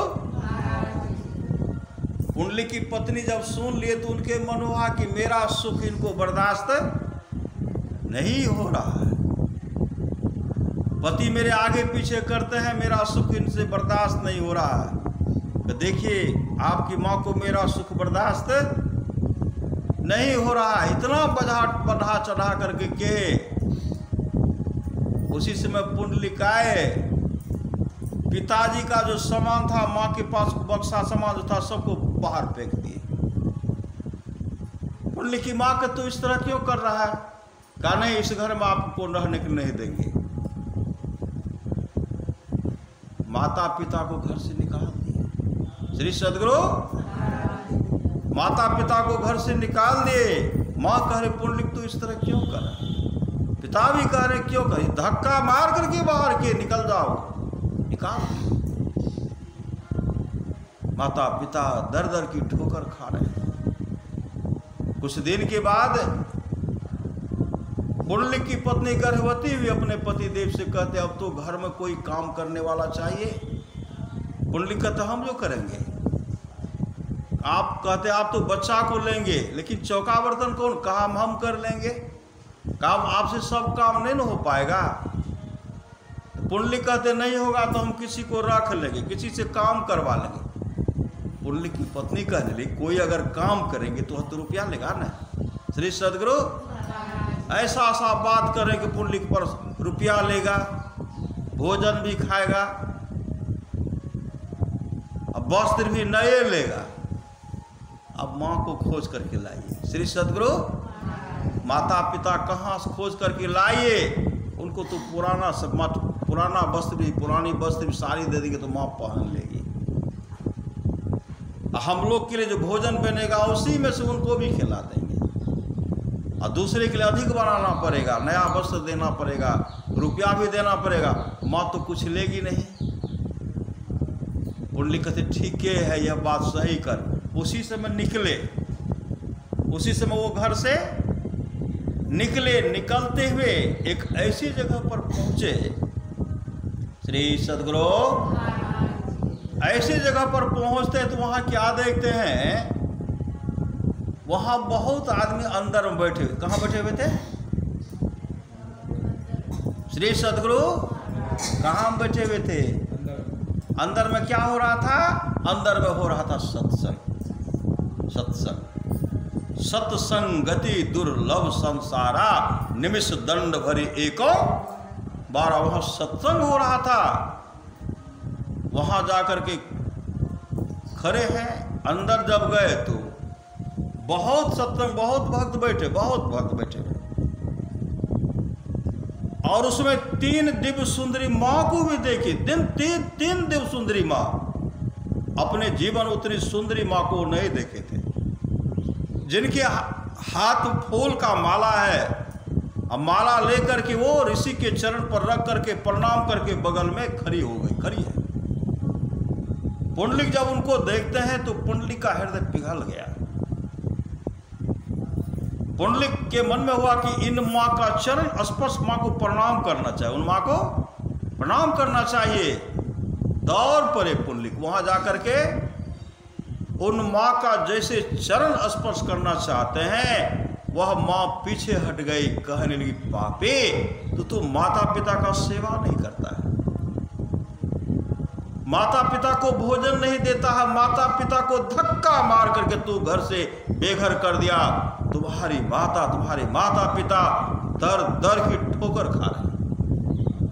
पुंडलिक की पत्नी जब सुन लिए तो उनके मन हुआ कि मेरा सुख इनको बर्दाश्त नहीं हो रहा है, पति मेरे आगे पीछे करते हैं, मेरा सुख इनसे बर्दाश्त नहीं हो रहा है। तो देखिए, आपकी माँ को मेरा सुख बर्दाश्त नहीं हो रहा है। इतना बढ़ा चढ़ा करके के उसी समय पुंडलिक आए, पिताजी का जो सामान था, माँ के पास बक्सा सामान जो था, सबको बाहर फेंक दिए। पुंडलिक की माँ का तो इस तरह क्यों कर रहा है? कहा नहीं, इस घर में आपको रहने के नहीं देंगे। माता पिता को घर से निकाल दिए। श्री सदगुरु, माता पिता को घर से निकाल दिए। माँ कह रहे, पुंडलिक तो इस तरह क्यों कर रहा है? पिता भी कह रहे, क्यों कर? धक्का मार करके बाहर के निकल जाओ, निकाल। माता पिता दर दर की ठोकर खा रहे हैं। कुछ दिन के बाद पुंडलिक की पत्नी गर्भवती हुई, अपने पति देव से कहते, अब तो घर में कोई काम करने वाला चाहिए। पुंडलिक कहते, हम जो करेंगे। आप कहते, आप तो बच्चा को लेंगे, लेकिन चौका बर्तन कौन? कहा हम कर लेंगे। काम आपसे सब काम नहीं ना हो पाएगा। पुंडलिक कहते, नहीं होगा तो हम किसी को रख लेंगे, किसी से काम करवा लेंगे। पुंडलिक की पत्नी कहने लगी, कोई अगर काम करेंगे तो रुपया लेगा ना। श्री सदगुरु, ऐसा बात करें कि पुंडलिक पर रुपया लेगा, भोजन भी खाएगा, अब वस्त्र भी नए लेगा। अब माँ को खोज करके लाइए। श्री सदगुरु, माता पिता कहाँ से खोज करके लाइए? उनको तो पुराना वस्त्र भी, पुरानी वस्त्र भी सारी दे देंगे तो माँ पहन लेगी। हम लोग के लिए जो भोजन बनेगा उसी में से उनको भी खिला देंगे, और दूसरे के लिए अधिक बनाना पड़ेगा, नया वस्त्र देना पड़ेगा, रुपया भी देना पड़ेगा। माँ तो कुछ लेगी नहीं। पुंडलिक कहते, ठीक है, यह बात सही कर। उसी समय निकले, उसी समय वो घर से निकले। निकलते हुए एक ऐसी जगह पर पहुंचे, श्री सदगुरु, ऐसी जगह पर पहुंचते हैं तो वहां क्या देखते हैं, वहां बहुत आदमी अंदर में बैठे, कहां बैठे हुए थे? श्री सदगुरु कहां बैठे हुए थे? अंदर में क्या हो रहा था? अंदर में हो रहा था सत्संग। सत्संग, सत्संगति दुर्लभ संसारा, निमिष दंड भरी एको 12। वहां सत्संग हो रहा था। वहां जाकर के खड़े हैं। अंदर जब गए तो बहुत सत्संग, बहुत भक्त बैठे, बहुत भक्त बैठे, और उसमें 3 दिव्य सुंदरी माँ को भी देखी। तीन दिव्य सुंदरी माँ। अपने जीवन उतनी सुंदरी माँ को नहीं देखे थे, जिनके हाथ फूल का माला है। अब माला लेकर के वो ऋषि के चरण पर रख करके प्रणाम करके बगल में खड़ी हो गई, खड़ी है। पुंडलिक जब उनको देखते हैं तो पुंडलिक का हृदय पिघल गया। पुंडलिक के मन में हुआ कि इन माँ का चरण स्पर्श, माँ को प्रणाम करना चाहिए, उन माँ को प्रणाम करना चाहिए। दौड़ पड़े पुंडलिक, वहां जाकर के उन माँ का जैसे चरण स्पर्श करना चाहते हैं, वह माँ पीछे हट गई। कहने लगी, पापी, तू माता पिता का सेवा नहीं करता है, माता पिता को भोजन नहीं देता है, माता पिता को धक्का मार करके तू घर से बेघर कर दिया। तुम्हारे माता पिता दर दर की ठोकर खा रहे।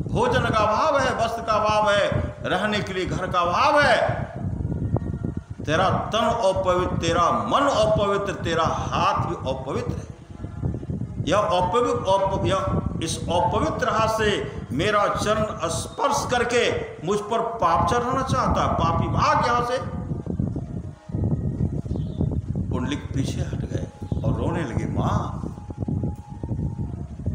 भोजन का अभाव है, वस्त्र का अभाव है, रहने के लिए घर का अभाव है। तेरा तन अपवित्र, तेरा मन अपवित्र, तेरा हाथ भी अपवित्र है। इस अपवित्र हाथ से मेरा चरण स्पर्श करके मुझ पर पाप चढ़ाना चाहता, पापी, भाग यहां से। पुंडलिक पीछे हट गए और रोने लगे, मां,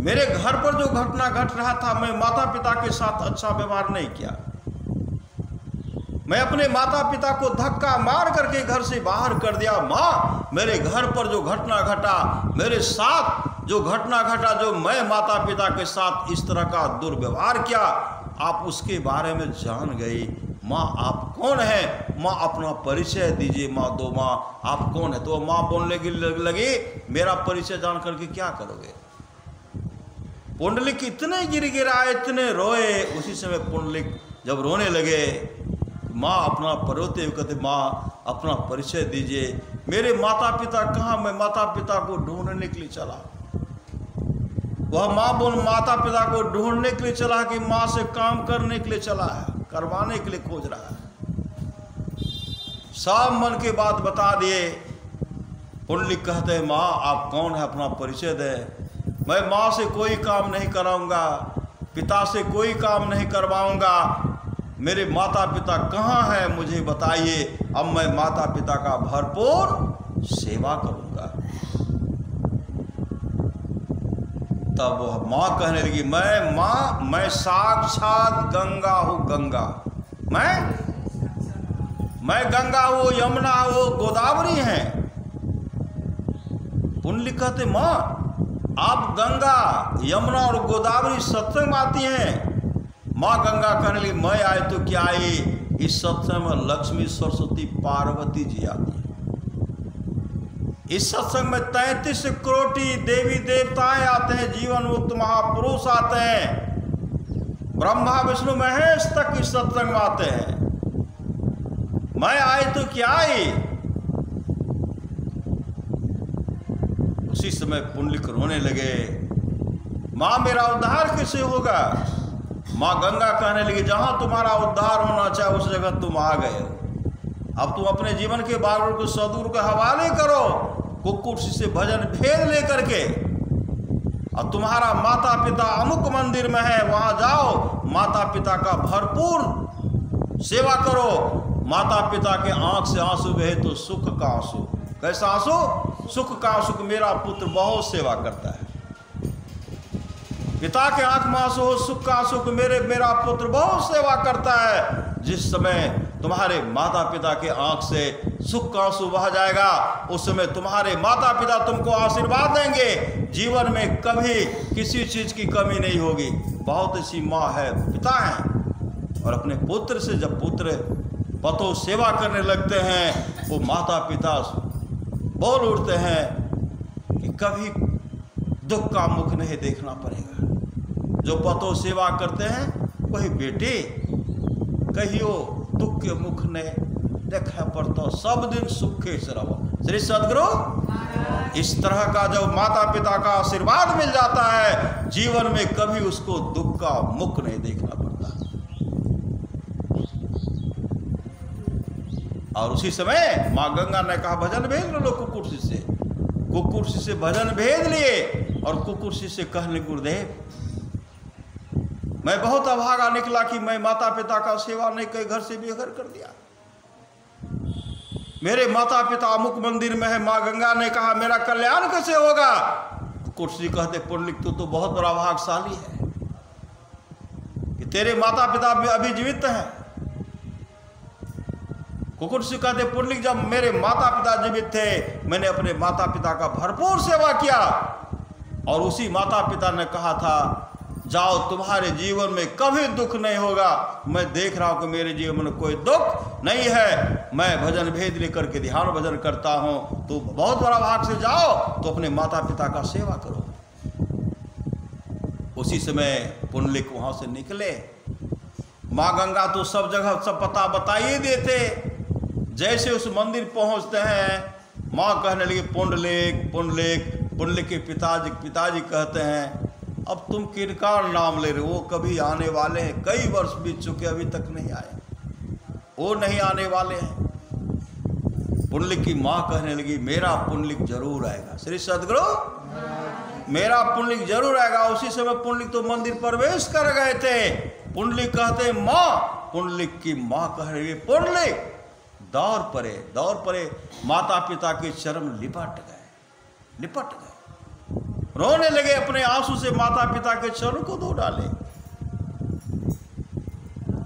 मेरे घर पर जो घटना घट रहा था, मैं माता पिता के साथ अच्छा व्यवहार नहीं किया, मैं अपने माता पिता को धक्का मार करके घर से बाहर कर दिया। माँ, मेरे घर पर जो घटना घटा, मेरे साथ जो घटना घटा, जो मैं माता पिता के साथ इस तरह का दुर्व्यवहार किया, आप उसके बारे में जान गई। माँ, आप कौन है? माँ, अपना परिचय दीजिए। माँ, दो माँ, आप कौन है? तो माँ बोलने की लगी, मेरा परिचय जान करके क्या करोगे? पुंडलिक इतने गिड़गिड़ाए, इतने रोए। उसी समय पुंडलिक जब रोने लगे, माँ अपना परोते कहते, माँ अपना परिचय दीजिए, मेरे माता पिता कहाँ? मैं माता पिता को ढूंढने के लिए चला। वह माता पिता को ढूंढने के लिए चला कि माँ से काम करने के लिए चला है, करवाने के लिए खोज रहा है। सब मन की बात बता दिए। पुंडलिक कहते हैं, माँ आप कौन है? अपना परिचय दे। मैं माँ से कोई काम नहीं कराऊंगा, पिता से कोई काम नहीं करवाऊंगा। मेरे माता पिता कहाँ हैं मुझे बताइए, अब मैं माता पिता का भरपूर सेवा करूंगा। तब वह माँ कहने लगी, मैं साक्षात गंगा हूँ, गंगा, मैं गंगा हूँ, यमुना हूँ, गोदावरी है। पुंडलिक कहते, माँ आप गंगा, यमुना और गोदावरी सत्संग में आती हैं। माँ गंगा कहने लगी, मैं आए तो क्या आई, इस सत्संग में लक्ष्मी, सरस्वती, पार्वती जी आती है। इस सत्संग में 33 करोड़ देवी देवताएं आते हैं, जीवन मुक्त महापुरुष आते हैं, ब्रह्मा विष्णु महेश तक इस सत्संग में आते हैं। मैं आए तो क्या आई। उसी समय पुंडलिक रोने लगे, माँ मेरा उद्धार कैसे होगा? माँ गंगा कहने लगी, जहां तुम्हारा उद्धार होना चाहे उस जगह तुम आ गए। अब तुम अपने जीवन के बागुल को सदगुरु के हवाले करो, कुक्कुट से भजन भेद लेकर के। अब तुम्हारा माता पिता अमुक मंदिर में है, वहां जाओ, माता पिता का भरपूर सेवा करो। माता पिता के आंख से आंसू बहे तो सुख का आंसू। कैसा आंसू? सुख का आंसू। मेरा पुत्र बहुत सेवा करता है। पिता के आंख में आंसू हो, सुख का आंसू, मेरा पुत्र बहुत सेवा करता है। जिस समय तुम्हारे माता पिता के आंख से सुख का आंसू बह जाएगा, उस समय तुम्हारे माता पिता तुमको आशीर्वाद देंगे। जीवन में कभी किसी चीज की कमी नहीं होगी। बहुत ऐसी माँ है, पिता है, और अपने पुत्र से जब पुत्र पतो सेवा करने लगते हैं, वो माता पिता बोल उठते हैं कि कभी दुख का मुख नहीं देखना पड़ेगा। जो पतो सेवा करते हैं वही बेटे कहियो दुख के मुख ने देखा पड़ता, सब दिन सुखे से रहो। श्री सद्गुरु इस तरह का जब माता पिता का आशीर्वाद मिल जाता है, जीवन में कभी उसको दुख का मुख नहीं देखना पड़ता। और उसी समय मां गंगा ने कहा भजन भेज लो कुकुरसी से। कुकुरसी से भजन भेज लिए और कुकुरसी से कहने गुरुदेव मैं बहुत अभागा निकला कि मैं माता पिता का सेवा नहीं कर, घर से बेघर कर दिया। मेरे माता पिता अमुक मंदिर में है। मां गंगा ने कहा मेरा कल्याण कैसे होगा? कुकुरसी कहते पुंडलिक तो बहुत बड़ा भाग्यशाली है कि तेरे माता पिता अभी जीवित हैं। कुकुरसी कहते पुंडलिक जब मेरे माता पिता जीवित थे मैंने अपने माता पिता का भरपूर सेवा किया और उसी माता पिता ने कहा था जाओ तुम्हारे जीवन में कभी दुख नहीं होगा। मैं देख रहा हूं कि मेरे जीवन में कोई दुख नहीं है, मैं भजन भेद लेकर के ध्यान भजन करता हूं, तो बहुत बड़ा भाग से जाओ तो अपने माता पिता का सेवा करो। उसी समय पुंडलिक वहां से निकले। मां गंगा तो सब जगह सब पता बताइए देते। जैसे उस मंदिर पहुंचते हैं मां कहने लगी पुंडलिक पुंडलिक। पुंडलिक के पिताजी कहते हैं अब तुम किनका नाम ले रहे हो? वो कभी आने वाले हैं, कई वर्ष बीत चुके अभी तक नहीं आए, वो नहीं आने वाले हैं। पुंडलिक की मां कहने लगी मेरा पुंडलिक जरूर आएगा। श्री सद्गुरु मेरा पुंडलिक जरूर आएगा। उसी समय पुंडलिक तो मंदिर प्रवेश कर गए थे। पुंडलिक कहते मां, पुंडलिक की मां कह रही है पुंडलिक दौड़ पड़े माता पिता के चरण लिपट गए, रोने लगे, अपने आंसू से माता पिता के चरण को धो डाले।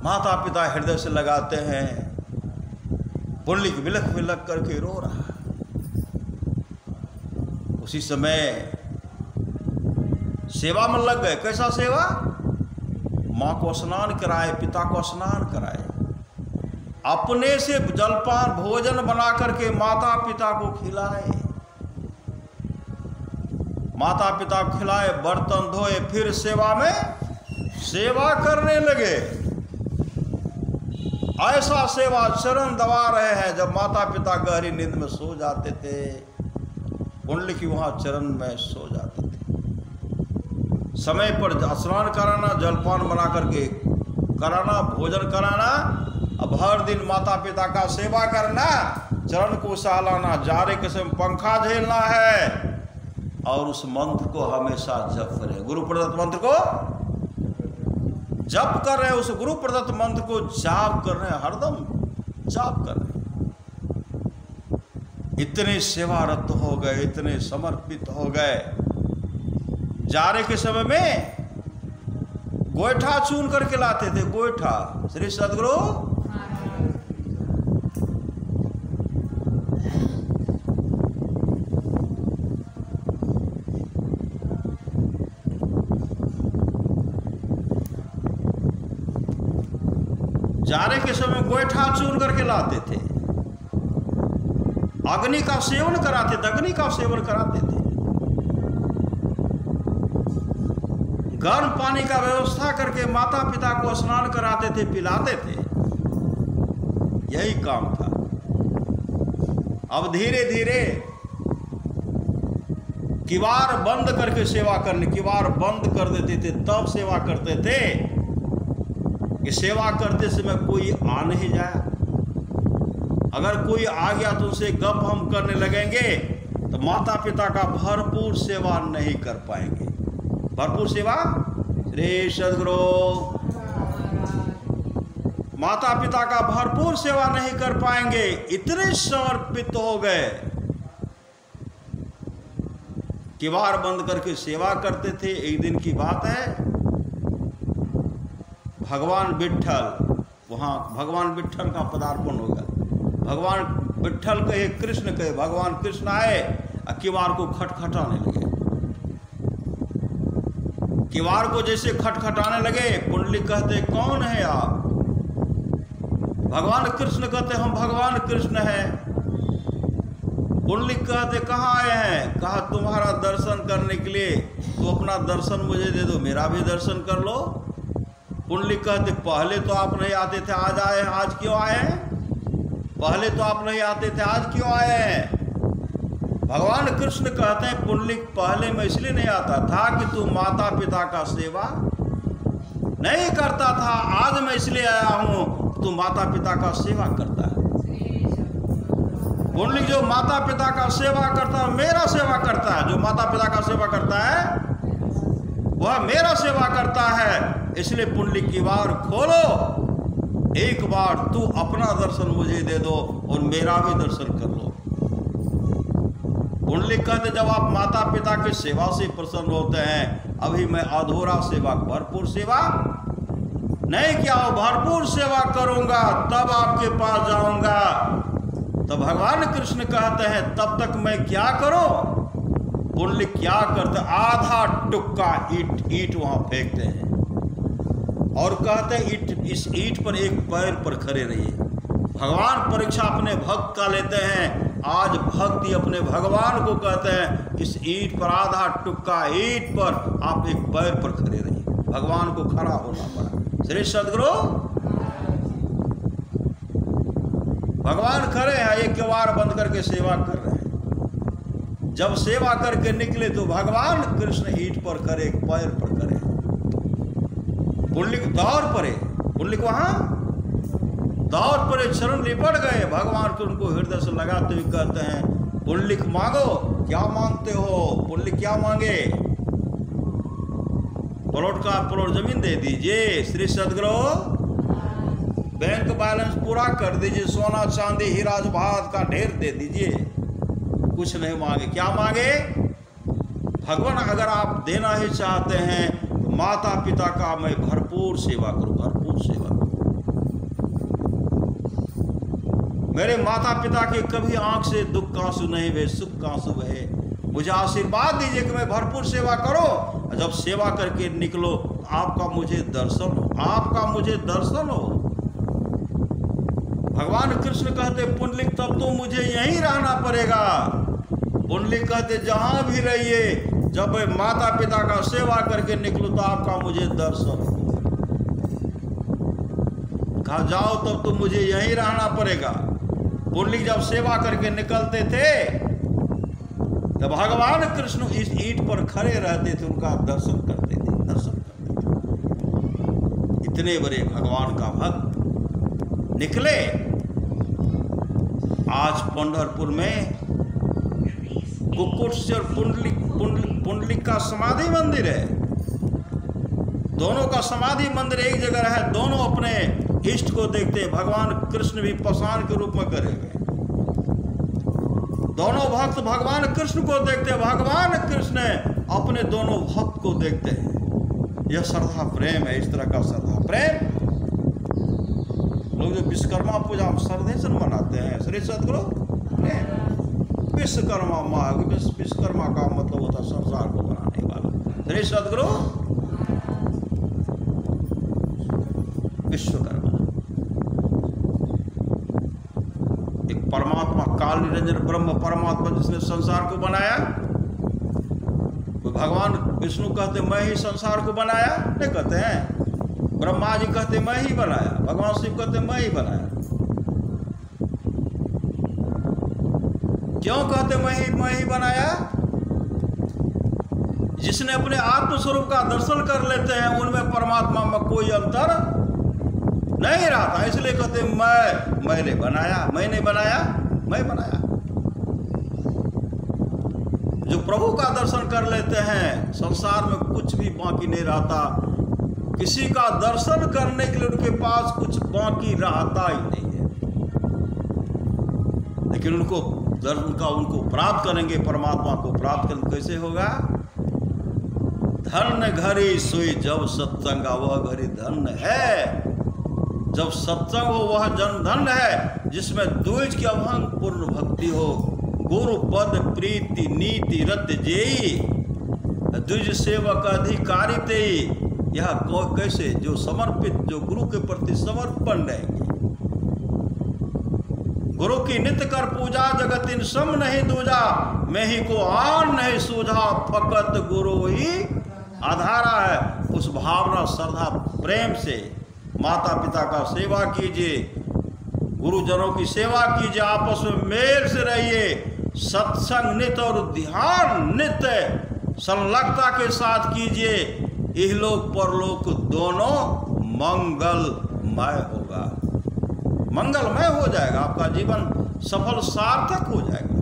माता पिता हृदय से लगाते हैं, पुंडलिक विलख विलख करके रो रहा है। उसी समय सेवा में लग गए। कैसा सेवा? मां को स्नान कराए, पिता को स्नान कराए, अपने से जलपान भोजन बना करके माता पिता को खिलाए, माता पिता को खिलाए, बर्तन धोए, फिर सेवा में सेवा करने लगे। ऐसा सेवा चरण दबा रहे हैं। जब माता पिता गहरी नींद में सो जाते थे पुंडलिक वहां चरण में सो जाते थे। समय पर स्नान कराना, जलपान बना करके कराना, भोजन कराना, अब हर दिन माता पिता का सेवा करना, चरण को सहलाना, जाड़े के समय पंखा झेलना है और उस मंत्र को हमेशा जप करें। गुरु प्रदत्त मंत्र को जप कर रहे हैं, उस गुरु प्रदत्त मंत्र को जाप कर रहे हैं, हरदम जाप कर रहे हैं। इतने सेवारत हो गए, इतने समर्पित हो गए। जाड़े के समय में गोईठा चुन करके लाते थे, गोईठा। श्री सद्गुरु जाड़े के समय गोईठा चुन करके लाते थे, अग्नि का सेवन कराते थे, अग्नि का सेवन कराते थे, गर्म पानी का व्यवस्था करके माता पिता को स्नान कराते थे, पिलाते थे। यही काम था। अब धीरे धीरे किवाड़ बंद करके सेवा करने, किवाड़ बंद कर देते थे, तब सेवा करते थे कि सेवा करते समय कोई आ नहीं जाए। अगर कोई आ गया तो उसे गप हम करने लगेंगे तो माता पिता का भरपूर सेवा नहीं कर पाएंगे। भरपूर सेवा श्री सद्गुरु माता पिता का भरपूर सेवा नहीं कर पाएंगे। इतने समर्पित हो गए, किवाड़ बंद करके सेवा करते थे। एक दिन की बात है, भगवान विट्ठल, वहाँ भगवान विट्ठल का पदार्पण होगा। भगवान विट्ठल कहे, कृष्ण कहे, भगवान कृष्ण आए और किवाड़ को खटखटाने लगे। किवाड़ को जैसे खटखटाने लगे, पुंडलिक कहते कौन है आप? भगवान कृष्ण कहते हम भगवान कृष्ण हैं। पुंडलिक कहते कहाँ आए हैं? कहा तुम्हारा दर्शन करने के लिए, तो अपना दर्शन मुझे दे दो, मेरा भी दर्शन कर लो। पुंडलिक कहते पहले तो आप नहीं आते थे, आज आए हैं, आज क्यों आए हैं? पहले तो आप नहीं आते थे, आज क्यों आए हैं? भगवान कृष्ण कहते हैं पुंडलिक पहले मैं इसलिए नहीं आता था कि तू माता पिता का सेवा नहीं करता था, आज मैं इसलिए आया हूं तू माता पिता का सेवा करता है। पुंडलिक जो माता पिता का सेवा करता है मेरा सेवा करता है, जो माता पिता का सेवा करता है वह मेरा सेवा करता है। इसलिए पुंडलिक की बार खोलो, एक बार तू अपना दर्शन मुझे दे दो और मेरा भी दर्शन कर लो। पुंडलिक कहते जब आप माता पिता की सेवा से प्रसन्न होते हैं, अभी मैं अधूरा सेवा, भरपूर सेवा नहीं किया हो, भरपूर सेवा करूंगा तब आपके पास जाऊंगा। तो भगवान कृष्ण कहते हैं तब तक मैं क्या करूं? पुंडलिक क्या करते? आधा टुक्का ईट वहां फेंकते हैं और कहते हैं इस ईट पर एक पैर पर खड़े रहिए। भगवान परीक्षा अपने भक्त का लेते हैं। आज भक्ति अपने भगवान को कहते हैं इस ईट पर, आधा टुक्का ईट पर आप एक पैर पर खड़े रहिए। भगवान को खड़ा होना पड़ा। श्री सदगुरु भगवान खड़े हैं, एक किवाड़ बंद करके सेवा कर रहे हैं। जब सेवा करके निकले तो भगवान कृष्ण ईट पर करे, एक पैर पर करे। पुंडलिक दौड़ पड़े, पुंडलिक वहां दौड़ पड़े, चरण लिपट गए। भगवान तो उनको हृदय से लगाते हुए कहते हैं पुंडलिक मांगो, क्या मांगते हो? पुंडलिक क्या मांगे? प्लॉट जमीन दे दीजिए। श्री सदगुरु बैंक बैलेंस पूरा कर दीजिए, सोना चांदी हीरा जवाहरात का ढेर दे दीजिए। कुछ नहीं मांगे। क्या मांगे? भगवान अगर आप देना ही चाहते हैं तो माता पिता का मैं भरपूर सेवा करूं, भरपूर सेवा करूं। मेरे माता पिता के कभी आंख से दुख का आंसू नहीं बहे, सुख का आंसू बहे। मुझे आशीर्वाद दीजिए कि मैं भरपूर सेवा करो। जब सेवा करके निकलो आपका मुझे दर्शन हो, आपका मुझे दर्शन हो। भगवान कृष्ण कहते पुंडलिक तब तो मुझे यहीं रहना पड़ेगा। पुंडलिक कहते जहां भी रहिए, जब मैं माता पिता का सेवा करके निकलूं तो आपका मुझे दर्शन हो। कहा जाओ तब तो मुझे यहीं रहना पड़ेगा। पुंडलिक जब सेवा करके निकलते थे तब भगवान कृष्ण इस ईंट पर खड़े रहते थे, उनका दर्शन करते थे, दर्शन करते थे। इतने बड़े भगवान का भक्त निकले। आज पंढरपुर में कुक्कुट और पुंडलिक का समाधि मंदिर है। दोनों का समाधि मंदिर एक जगह है। दोनों अपने इष्ट को देखते हैं। भगवान कृष्ण भी पाषाण के रूप में करे गए। दोनों भक्त भगवान कृष्ण को देखते हैं, भगवान कृष्ण अपने दोनों भक्त को देखते हैं। यह श्रद्धा प्रेम है। इस तरह का श्रद्धा प्रेम लोग जो विश्वकर्मा पूजा हम श्रद्धे से मनाते हैं। श्री सदगुरु विश्वकर्मा माँ, विश्वकर्मा का मतलब होता संसार को बनाने वाला। श्री सदगुरु विश्वकर्मा एक परमात्मा, काल निरंजन ब्रह्म परमात्मा जिसने संसार को बनाया। तो भगवान विष्णु कहते मैं ही संसार को बनाया, नहीं कहते हैं। ब्रह्मा जी कहते मैं ही बनाया, भगवान शिव कहते मैं ही बनाया। क्यों कहते मैं ही बनाया? जिसने अपने आत्मस्वरूप का दर्शन कर लेते हैं उनमें परमात्मा में कोई अंतर नहीं रहता। इसलिए कहते मैंने बनाया, मैंने बनाया, मैं बनाया। जो प्रभु का दर्शन कर लेते हैं संसार में कुछ भी बाकी नहीं रहता। किसी का दर्शन करने के लिए उनके पास कुछ बाकी रहता ही नहीं है। लेकिन उनको प्राप्त करेंगे, परमात्मा को प्राप्त करेंगे। कैसे होगा? धन्य घड़ी सोई जब सत्संग, वह घड़ी धन्य है। जब सत्संग हो वह जन धन्य है, जिसमें द्विज की अभंग पूर्ण भक्ति हो। गुरु पद प्रीति नीति रत जेई, द्विज सेवक अधिकारी तेई। यह कैसे? जो समर्पित, जो गुरु के प्रति समर्पण रहेंगे, गुरु की नित्य कर पूजा, जगत इन सम नहीं दूजा, मैं ही को आन नहीं सूझा, फकत गुरु ही आधारा है। उस भावना, श्रद्धा, प्रेम से माता पिता का सेवा कीजिए, गुरुजनों की सेवा कीजिए, आपस में मेल से रहिए, सत्संग नित्य और ध्यान नित्य संलग्नता के साथ कीजिए। इहलोक परलोक दोनों मंगलमय होगा, मंगलमय हो जाएगा, आपका जीवन सफल सार्थक हो जाएगा।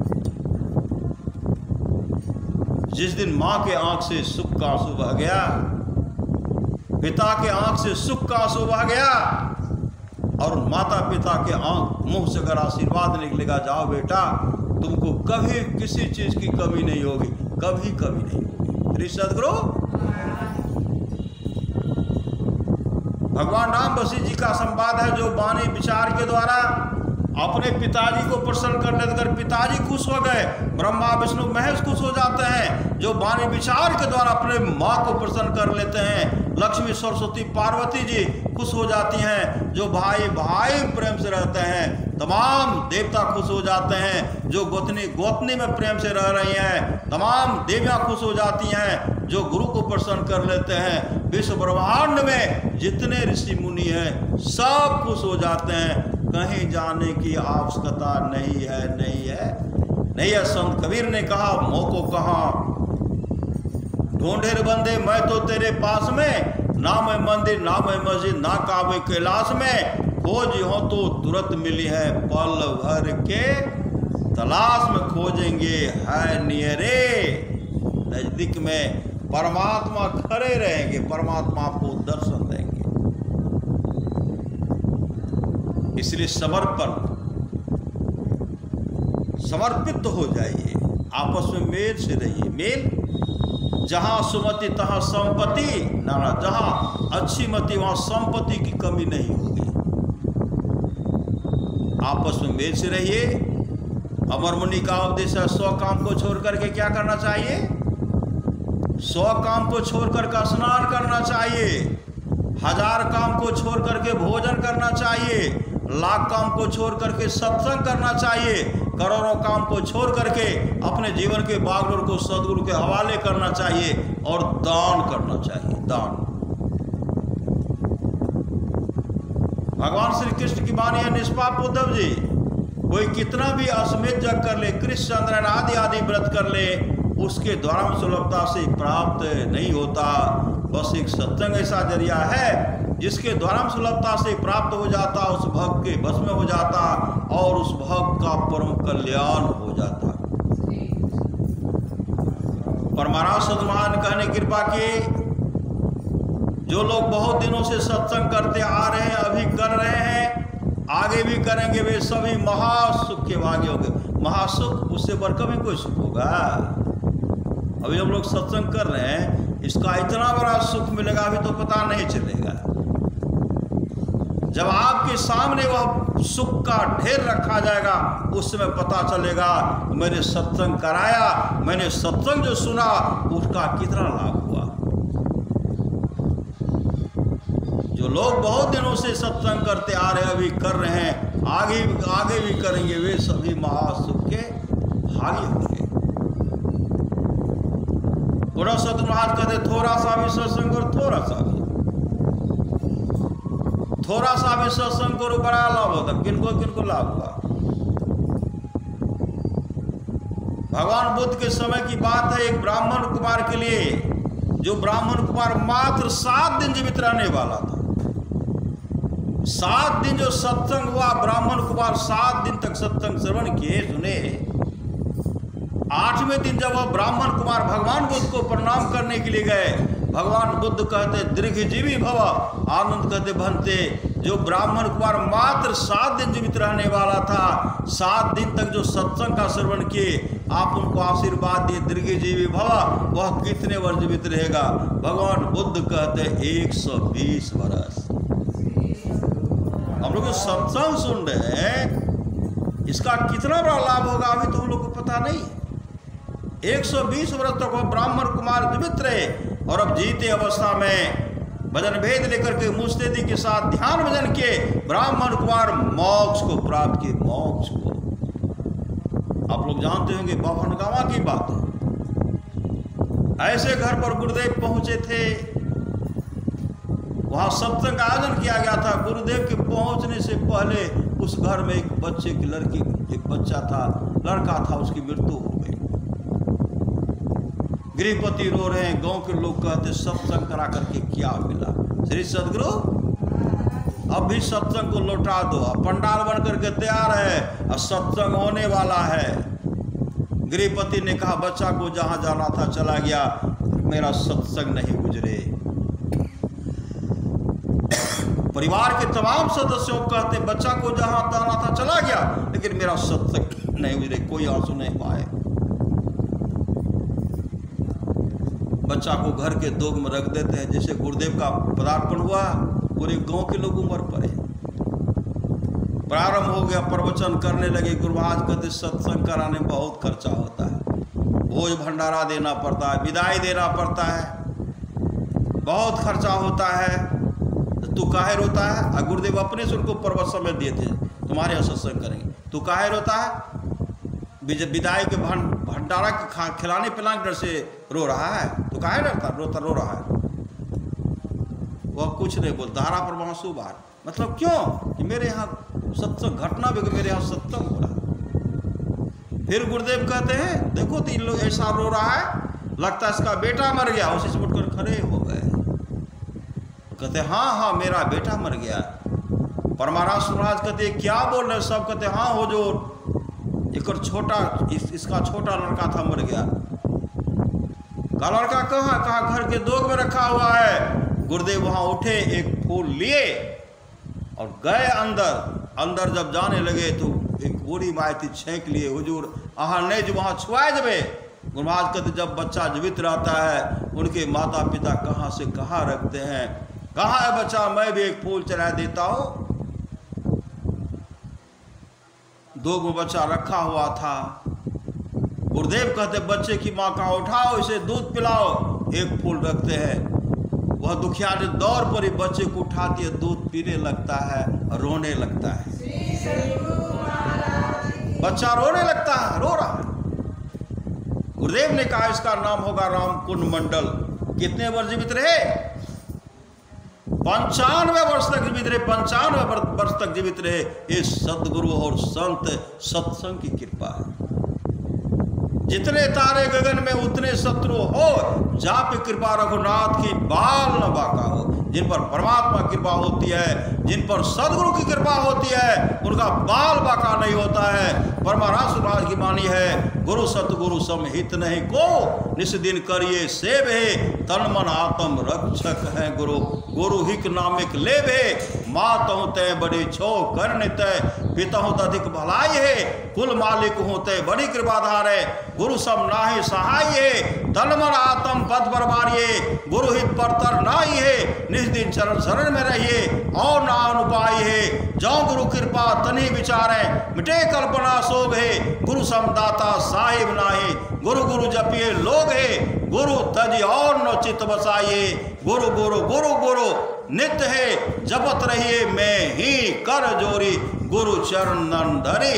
जिस दिन मां के आंख से सुख का आंसू बह गया, पिता के आंख से सुख का आंसू बह गया, और माता पिता के आंख मुंह से अगर आशीर्वाद निकलेगा, जाओ बेटा तुमको कभी किसी चीज की कमी नहीं होगी, कभी कभी नहीं होगी। श्री सद्गुरु भगवान राम वशिष्ठ जी का संवाद है, जो वाणी विचार के द्वारा अपने पिताजी को प्रसन्न करने देकर पिताजी खुश हो गए, ब्रह्मा विष्णु महेश खुश हो जाते हैं। जो वाणी विचार के द्वारा अपने माँ को प्रसन्न कर लेते हैं, लक्ष्मी सरस्वती पार्वती जी खुश हो जाती हैं। जो भाई भाई प्रेम से रहते हैं, तमाम देवता खुश हो जाते हैं। जो गोतनी गोतनी में प्रेम से रह रही हैं, तमाम देवियाँ खुश हो जाती हैं। जो गुरु को प्रसन्न कर लेते हैं, विश्व ब्रह्मांड में जितने ऋषि मुनि हैं सब खुश हो जाते हैं। कहीं जाने की आवश्यकता नहीं है, नहीं है, नहीं है। संत कबीर ने कहा, मोको कहाँ ढूंढे रे बंदे मैं तो तेरे पास में, ना मैं मंदिर ना मैं मस्जिद ना काबे कैलाश में, खोज हो तो तुरंत मिली है, पल भर के तलाश में खोजेंगे है नियरे। नजदीक में परमात्मा खड़े रहेंगे, परमात्मा आपको दर्शन देंगे। इसलिए समर्पित हो जाइए, आपस में मेल से रहिए। मेल जहाँ सुमति तहाँ संपत्ति, ना जहाँ अच्छी मति वहाँ संपत्ति की कमी नहीं होगी। आपस में मेल से रहिए। अमर मुनि का उपदेश है, 100 काम को छोड़ करके क्या करना चाहिए? 100 काम को छोड़ करके स्नान करना चाहिए, 1000 काम को छोड़ करके भोजन करना चाहिए, लाख काम को छोड़ करके सत्संग करना चाहिए, करोड़ों काम को छोड़ करके अपने जीवन के बागडोर को सदगुरु के हवाले करना चाहिए, और दान करना चाहिए। दान भगवान श्री कृष्ण की वाणी है, निष्पाप उद्धव जी, कोई कितना भी अश्वमेध जग कर ले, कृष्ण चंद्रन आदि आदि व्रत कर ले, उसके द्वारा सुलभता से प्राप्त नहीं होता। बस एक सत्संग ऐसा जरिया है जिसके द्वारा सुलभता से प्राप्त हो जाता, उस भक्त के बस में हो जाता, और उस भक्त का परम कल्याण हो जाता। पर महाराज सदमान कहने कृपा की, जो लोग बहुत दिनों से सत्संग करते आ रहे हैं, अभी कर रहे हैं, आगे भी करेंगे, वे सभी महासुख के भागी होंगे। महासुख, उससे बढ़कर भी कोई सुख होगा? अभी हम लोग सत्संग कर रहे हैं, इसका इतना बड़ा सुख मिलेगा अभी तो पता नहीं चलेगा। जब आपके सामने वह सुख का ढेर रखा जाएगा, उस समय पता चलेगा मैंने सत्संग कराया, मैंने सत्संग जो सुना उसका कितना लाभ हुआ। जो लोग बहुत दिनों से सत्संग करते आ रहे हैं, अभी कर रहे हैं, आगे भी करेंगे, वे सभी महासुख के भागी होंगे। पूरा सतगुरु महाराज कहते, थोड़ा सा भी सत्संग और थोड़ा सा भी सत्संग करो, बड़ा लाभ होता। किनको लाभ हुआ? भगवान बुद्ध के समय की बात है, एक ब्राह्मण कुमार के लिए, जो ब्राह्मण कुमार मात्र 7 दिन जीवित रहने वाला था। 7 दिन जो सत्संग हुआ, ब्राह्मण कुमार 7 दिन तक सत्संग श्रवण किए, सुने। 8वें दिन जब वह ब्राह्मण कुमार भगवान बुद्ध को प्रणाम करने के लिए गए, भगवान बुद्ध कहते दीर्घजीवी भव, आनंद कहते भंते। जो ब्राह्मण कुमार मात्र 7 दिन जीवित रहने वाला था, 7 दिन तक जो सत्संग का श्रवण किए, आप उनको आशीर्वाद दिए दीर्घजीवी भव, वह कितने वर्ष जीवित रहेगा? भगवान बुद्ध कहते 120 वर्ष। हम लोग सत्संग सुन रहे हैं, इसका कितना बड़ा लाभ होगा अभी तो हम लोग को पता नहीं। 120 वर्ष तक वह ब्राह्मण कुमार जीवित रहे, और अब जीते अवस्था में भजन भेद लेकर के मुस्तैदी के साथ ध्यान भजन किए, ब्राह्मण कुमार मोक्ष को प्राप्त किए। मोक्ष को आप लोग जानते होंगे, बाभनगावा की बात है। ऐसे घर पर गुरुदेव पहुंचे थे, वहां सत्संग का आयोजन किया गया था। गुरुदेव के पहुंचने से पहले उस घर में एक बच्चे की लड़की, एक बच्चा था, लड़का था, उसकी मृत्यु हो गई। गृहपति रो रहे हैं, गांव के लोग कहते सत्संग करा करके क्या मिला? श्री सदगुरु अब भी सत्संग को लौटा दो, पंडाल बन करके तैयार है और सत्संग होने वाला है। गृहपति ने कहा बच्चा को जहां जाना था चला गया, मेरा सत्संग नहीं गुजरे। परिवार के तमाम सदस्यों कहते बच्चा को जहां जाना था चला गया, लेकिन मेरा सत्संग नहीं गुजरे, कोई आंसू नहीं पाए। बच्चा को घर के दोग में रख देते हैं। जैसे गुरुदेव का पदार्पण हुआ, पूरे गांव के लोग उमड़ पड़े, प्रारंभ हो गया, प्रवचन करने लगे। गुरु महाराज कहते सत्संग कराने में बहुत खर्चा होता है, भोज भंडारा देना पड़ता है, विदाई देना पड़ता है, बहुत खर्चा होता है, तू काहे रोता है? और गुरुदेव अपने से उनको प्रवचन में दिए थे, तुम्हारे यहाँ सत्संग करेंगे, तू काहे रोता है? विदाई के भंडारा के खिलाने पिलाने डर से रो रहा है, तो काहे डरता रो रहा है? वह कुछ नहीं बोलता, धारा पर आंसू बाहर। मतलब क्यों? कि मेरे यहाँ सत्संग घटना भी, मेरे यहाँ सत्संग हो रहा है। फिर गुरुदेव कहते हैं देखो तीन लोग ऐसा रो रहा है, लगता है इसका बेटा मर गया। उसी से उठकर खड़े हो गए, कहते हाँ हाँ मेरा बेटा मर गया। परमाराज महाराज कहते क्या बोल रहे? सब कहते हाँ हो जो एक छोटा इसका छोटा लड़का था मर गया। का लड़का कहाँ? कहा घर के दोग में रखा हुआ है। गुरुदेव वहां उठे, एक फूल लिए और गए अंदर जब जाने लगे तो एक बूढ़ी माई थी, छेंक लिए, हुजूर अहाँ नहीं जो वहाँ छुआ देवे। गुरु महाराज कहते जब बच्चा जीवित रहता है उनके माता पिता कहाँ से कहाँ रखते हैं, कहाँ है बच्चा, मैं भी एक फूल चढ़ा देता हूँ। दो गो बच्चा रखा हुआ था। गुरुदेव कहते बच्चे की माँ का उठाओ, इसे दूध पिलाओ, एक फूल रखते हैं। वह दुखियारी दौर पर ही बच्चे को उठाती है, दूध पीने लगता है, रोने लगता है, बच्चा रोने लगता है, रो रहा है। गुरुदेव ने कहा इसका नाम होगा राम कुंड मंडल। कितने वर्ष जीवित रहे? 95 वर्ष तक जीवित रहे, 95 वर्ष तक जीवित रहे। ये सदगुरु और संत सत्संग की कृपा है। जितने तारे गगन में उतने शत्रु हो, जा पे कृपा रघुनाथ की बाल न बाका हो। जिन पर परमात्मा कृपा होती है, जिन पर सदगुरु की कृपा होती है, उनका बाल बाका नहीं होता है। परमाराज महाराज की वाणी है, गुरु सतगुरु समहित नहीं को, निस दिन करिए सेव है, तन मन आत्म रक्षक है गुरु। गुरु हिक नामिक लेवे, मातहु तय बड़ी छो करने तय, पिताहु अधिक भलाई है, कुल मालिक होते बड़ी कृपाधार है। गुरु सम नाहि सहाय है, तन मन आत्म पद बरबारिये, गुरु हित परतर नाई है, निज दिन चरण शरण में रहिए, और ना अनुपाय है। जो गुरु कृपा तनि विचारे, मिटे कल्पना सोग है, गुरु समदाता साहिब नाहि, गुरु गुरु जपिए लोग है, गुरु तज और न चित बसाइए। गुरु गुरु गुरु गुरु नित्य है, जपत रहिए मैं ही कर जोरी, गुरु चरण धरी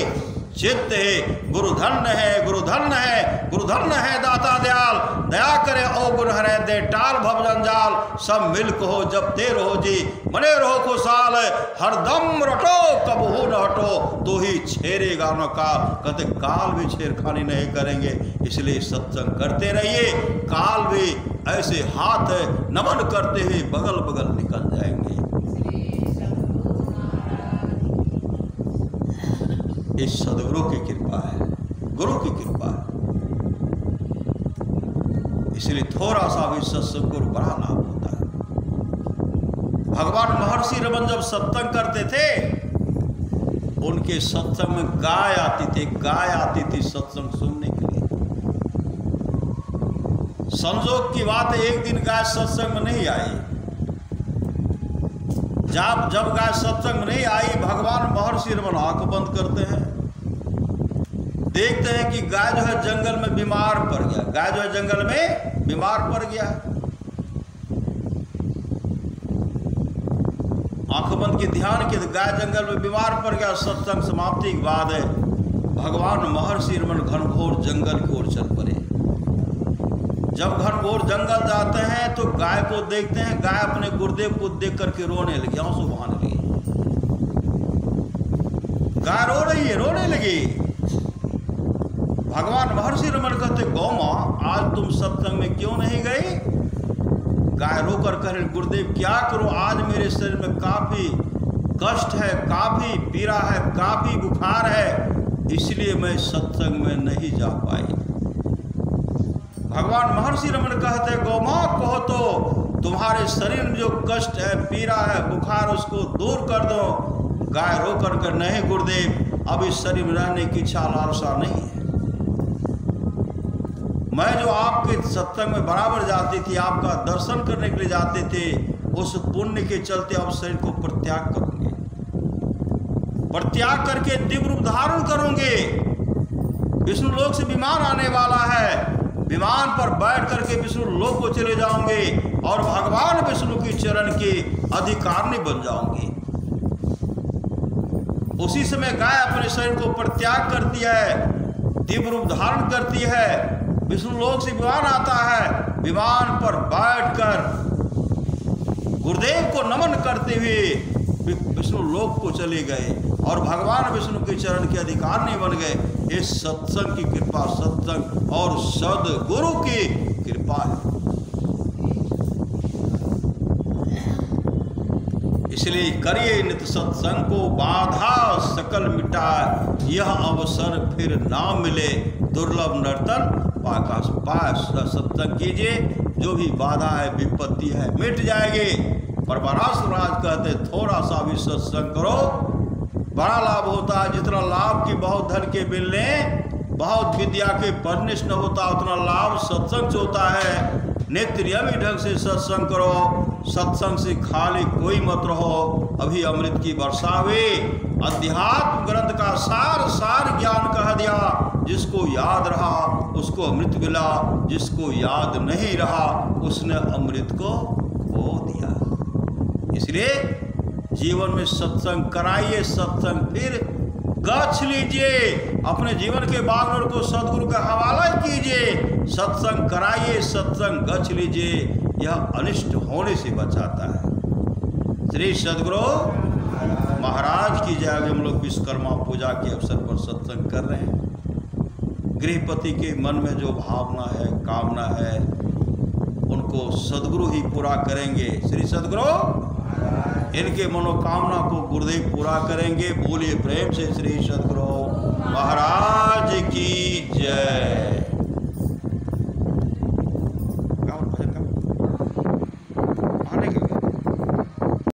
चित्त है। गुरु धन्य है, गुरु धन्य है, गुरु धन्य है दाता दयाल, दया करे ओ गुरु हरे दे टाल भव जंजाल। सब मिल कहो जब ते रहो जी, बने रहो खुशहाल, हरदम रटो कब हो न हटो, तो ही छेरेगा न काल। कहते काल भी छेड़खानी नहीं करेंगे, इसलिए सत्संग करते रहिए। काल भी ऐसे हाथ नमन करते हुए बगल बगल निकल जाएंगे। इस सदगुरु की कृपा है, गुरु की कृपा है, इसलिए थोड़ा सा भी सत्संग को बड़ा लाभ होता है। भगवान महर्षि रमन जब सत्संग करते थे, उनके सत्संग में गाय आती थी, गाय आती थी सत्संग सुनने के लिए। संजोग की बात है, एक दिन गाय सत्संग में नहीं आई। जब गाय सत्संग में नहीं आई, भगवान महर्षि रमन आंख बंद करते हैं, देखते हैं कि गाय जो है जंगल में बीमार पड़ गया। गाय जो है जंगल में बीमार पड़ गया। आंख बंद के ध्यान के गाय जंगल में बीमार पड़ गया। सत्संग समाप्ति के बाद भगवान महर्षि रमन घनघोर जंगल की ओर चल पड़े। जब घनघोर जंगल जाते हैं तो गाय को देखते हैं, गाय अपने गुरुदेव को देख करके रोने लगी, आंसू बहाने लगी। गाय रो रही है, रोने लगी। भगवान महर्षि रमन कहते, गौ मां आज तुम सत्संग में क्यों नहीं गई? गाय रोकर कह, गुरुदेव क्या करो, आज मेरे शरीर में काफी कष्ट है, काफी पीड़ा है, काफी बुखार है, इसलिए मैं सत्संग में नहीं जा पाई। भगवान महर्षि रमन कहते, गौ मां कहो तो तुम्हारे शरीर में जो कष्ट है, पीड़ा है, बुखार, उसको दूर कर दो। गाय रो कर नहीं गुरुदेव, अब इस शरीर में रहने की इच्छा लालसा नहीं है। मैं जो आपके सत्संग में बराबर जाती थी, आपका दर्शन करने के लिए जाते थे, उस पुण्य के चलते अब शरीर को परित्याग करूंगे, परित्याग करके दिव्य रूप धारण करूंगे। विष्णु लोक से विमान आने वाला है, विमान पर बैठ करके विष्णु लोक को चले जाओगे और भगवान विष्णु की चरण के अधिकारनी बन जाओगे। उसी समय गाय अपने शरीर को परित्याग करती है, दिव्य रूप धारण करती है, विष्णु लोक से विमान आता है, विमान पर बैठकर गुरुदेव को नमन करते हुए विष्णु लोक को चले गए और भगवान विष्णु के चरण के अधिकार नहीं बन गए। इस सत्संग की कृपा, सत्संग और सद्गुरु की कृपा है। इसलिए करिए नित सत्संग को, बाधा सकल मिटाए, यह अवसर फिर ना मिले, दुर्लभ नर्तन पास सत्संग कीजिए, जो भी बाधा है, विपत्ति है, मिट जाएगी। पर पराशरराज कहते, थोड़ा सा भी सत्संग करो, बड़ा लाभ होता है। जितना लाभ की बहुत धन के मिलने, बहुत विद्या के पढ़ने से न होता, उतना लाभ सत्संग से होता है। नित्य नियमित ढंग से सत्संग करो, सत्संग से खाली कोई मत रहो। अभी अमृत की वर्षा हुई, अध्यात्म ग्रंथ का सार ज्ञान कह दिया। जिसको याद रहा उसको अमृत मिला, जिसको याद नहीं रहा उसने अमृत को खो दिया। इसलिए जीवन में सत्संग कराइए, सत्संग फिर गछ लीजिए, अपने जीवन के बागडोर को सदगुरु का हवाला कीजिए, सत्संग कराइए, सत्संग गछ लीजिए, यह अनिष्ट होने से बचाता है। श्री सदगुरु महाराज की जय। हम लोग विश्वकर्मा पूजा के अवसर पर सत्संग कर रहे हैं। गृहपति के मन में जो भावना है, कामना है, उनको सदगुरु ही पूरा करेंगे। श्री सदगुरु इनके मनोकामना को गुरुदेव पूरा करेंगे। बोलिए प्रेम से श्री सदगुरु महाराज की जय।